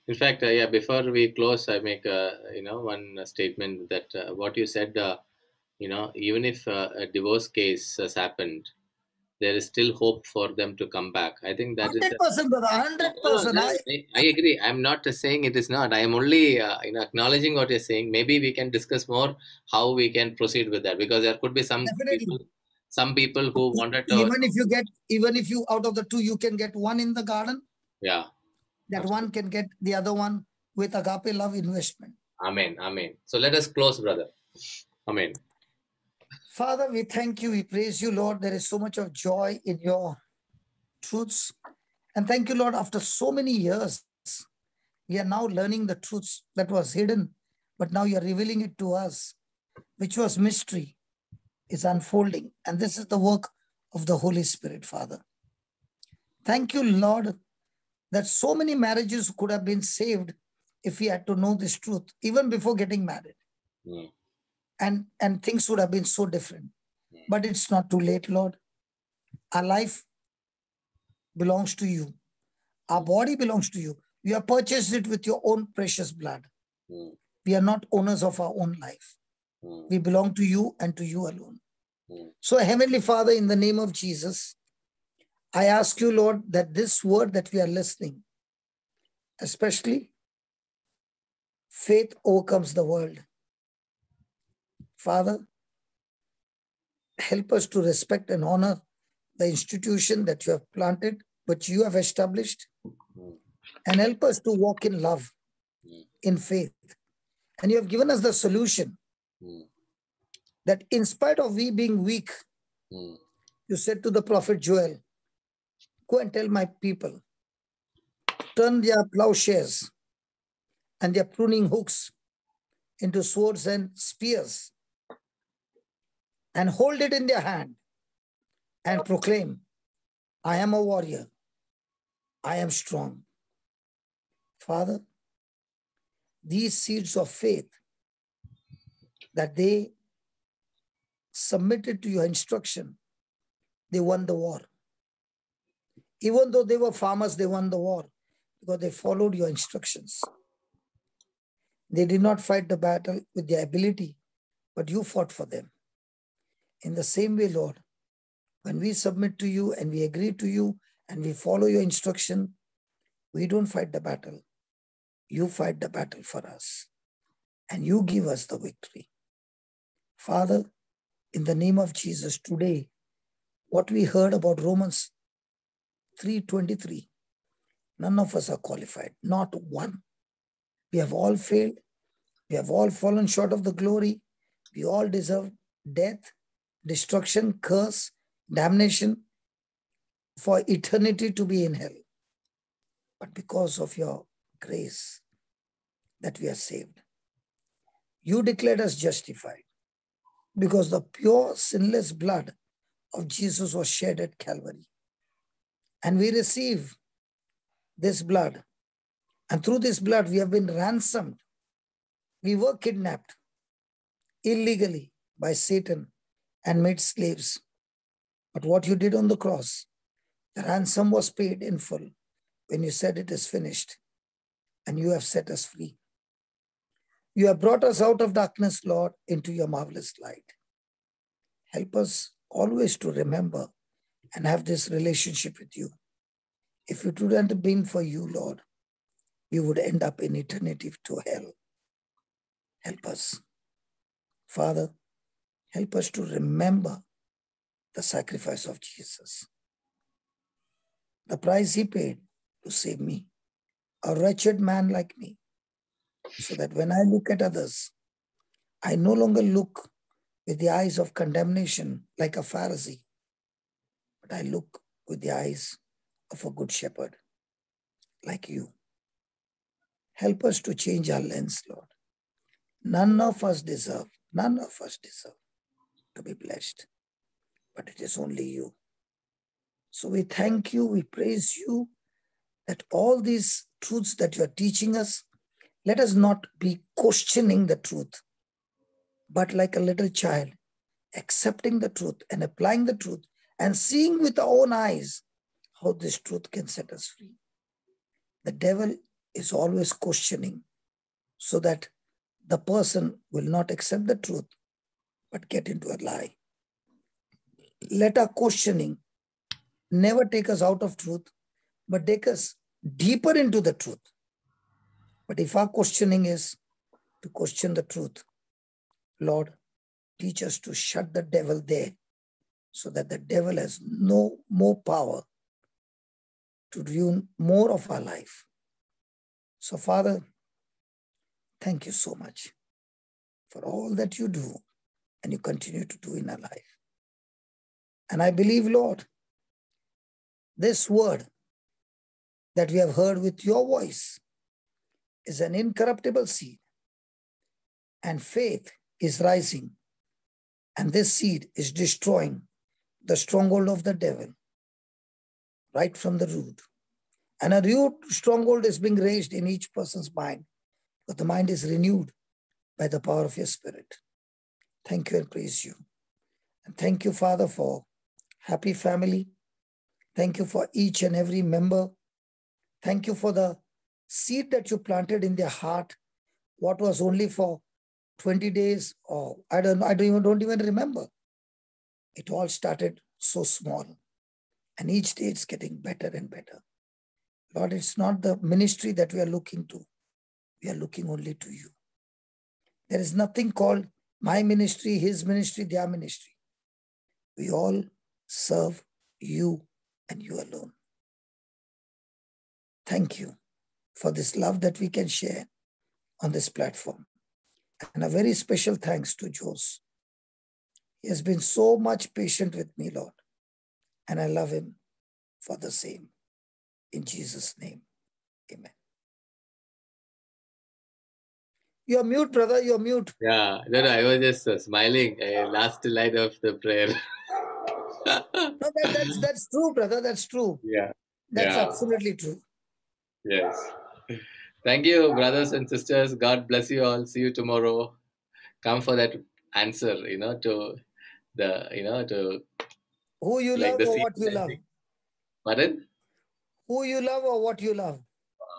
In fact, before we close, I make one statement that what you said, even if a divorce case has happened, there is still hope for them to come back. I think that 100%, brother, 100%. I agree. I'm not saying it is not. I am only acknowledging what you're saying. Maybe we can discuss more how we can proceed with that, because there could be some people who wanted to. Even if you out of the two, you can get one in the garden. Yeah. That absolutely. One can get the other one with agape love investment. Amen. Amen. So let us close, brother. Amen. Father, we thank you. We praise you, Lord. There is so much of joy in your truths. And thank you, Lord, after so many years, we are now learning the truths that was hidden, but now you're revealing it to us, which was mystery, is unfolding. And this is the work of the Holy Spirit, Father. Thank you, Lord, that so many marriages could have been saved if we had to know this truth, even before getting married. Mm. And things would have been so different. But it's not too late, Lord. Our life belongs to you. Our body belongs to you. You have purchased it with your own precious blood. Mm. We are not owners of our own life. Mm. We belong to you and to you alone. Mm. So, Heavenly Father, in the name of Jesus, I ask you, Lord, that this word that we are listening, especially faith overcomes the world. Father, help us to respect and honor the institution that you have planted, which you have established, and help us to walk in love. in faith. And you have given us the solution that in spite of we being weak, you said to the prophet Joel, go and tell my people, turn their plowshares and their pruning hooks into swords and spears, and hold it in their hand and proclaim, I am a warrior. I am strong. Father, these seeds of faith that they submitted to your instruction, they won the war. Even though they were farmers, they won the war because they followed your instructions. They did not fight the battle with their ability, but you fought for them. In the same way, Lord, when we submit to you and we agree to you and we follow your instruction, we don't fight the battle. You fight the battle for us and you give us the victory. Father, in the name of Jesus, today, what we heard about Romans 3:23, none of us are qualified, not one. We have all failed. We have all fallen short of the glory. We all deserve death, destruction, curse, damnation, for eternity to be in hell. But because of your grace that we are saved, you declared us justified because the pure, sinless blood of Jesus was shed at Calvary. And we receive this blood. And through this blood, we have been ransomed. We were kidnapped illegally by Satan and made slaves. But what you did on the cross, the ransom was paid in full when you said it is finished, and you have set us free. You have brought us out of darkness, Lord, into your marvelous light. Help us always to remember and have this relationship with you. If it wouldn't have been for you, Lord, we would end up in eternity to hell. Help us. Father, help us to remember the sacrifice of Jesus, the price he paid to save me, a wretched man like me, so that when I look at others, I no longer look with the eyes of condemnation like a Pharisee, but I look with the eyes of a good shepherd like you. Help us to change our lens, Lord. None of us deserve to be blessed, but it is only you. So we thank you, we praise you that all these truths that you are teaching us, let us not be questioning the truth, but like a little child, accepting the truth and applying the truth and seeing with our own eyes how this truth can set us free. The devil is always questioning so that the person will not accept the truth, but get into a lie. Let our questioning never take us out of truth, but take us deeper into the truth. But if our questioning is to question the truth, Lord, teach us to shut the devil there so that the devil has no more power to ruin more of our life. So, Father, thank you so much for all that you do and you continue to do in our life. And I believe, Lord, this word that we have heard with your voice is an incorruptible seed, and faith is rising, and this seed is destroying the stronghold of the devil right from the root. And a root stronghold is being raised in each person's mind, but the mind is renewed by the power of your Spirit. Thank you and praise you. And thank you, Father, for happy family. Thank you for each and every member. Thank you for the seed that you planted in their heart, what was only for 20 days, or I don't even remember. It all started so small, and each day it's getting better and better. Lord, it's not the ministry that we are looking to. We are looking only to you. There is nothing called my ministry, his ministry, their ministry. We all serve you and you alone. Thank you for this love that we can share on this platform. And a very special thanks to Jose. He has been so much patient with me, Lord. And I love him for the same. In Jesus' name, amen. You're mute, brother. You're mute. Yeah, no, I was just smiling. Last line of the prayer. No, that's true, brother. That's true. Yeah. That's yeah. absolutely true. Yes. Thank you, brothers and sisters. God bless you all. See you tomorrow. Come for that answer, to the, to who you like love or what you love. Pardon? Who you love or what you love.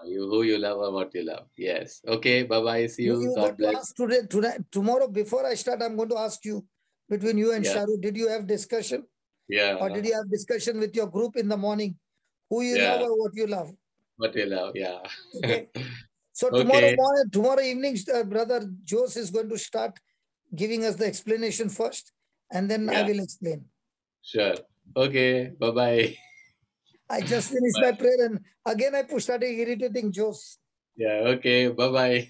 Who you love or what you love. Yes. Okay. Bye-bye. See you. God bless. Tomorrow, before I start, I'm going to ask you, between you and Sharu, did you have discussion? Yeah. Or did you have discussion with your group in the morning? Who you love or what you love? What you love, yeah. Okay. So tomorrow evening, brother Jose is going to start giving us the explanation first, and then I will explain. Sure. Okay. Bye-bye. I just finished my prayer, and again I started irritating Jose. Yeah. Okay. Bye-bye.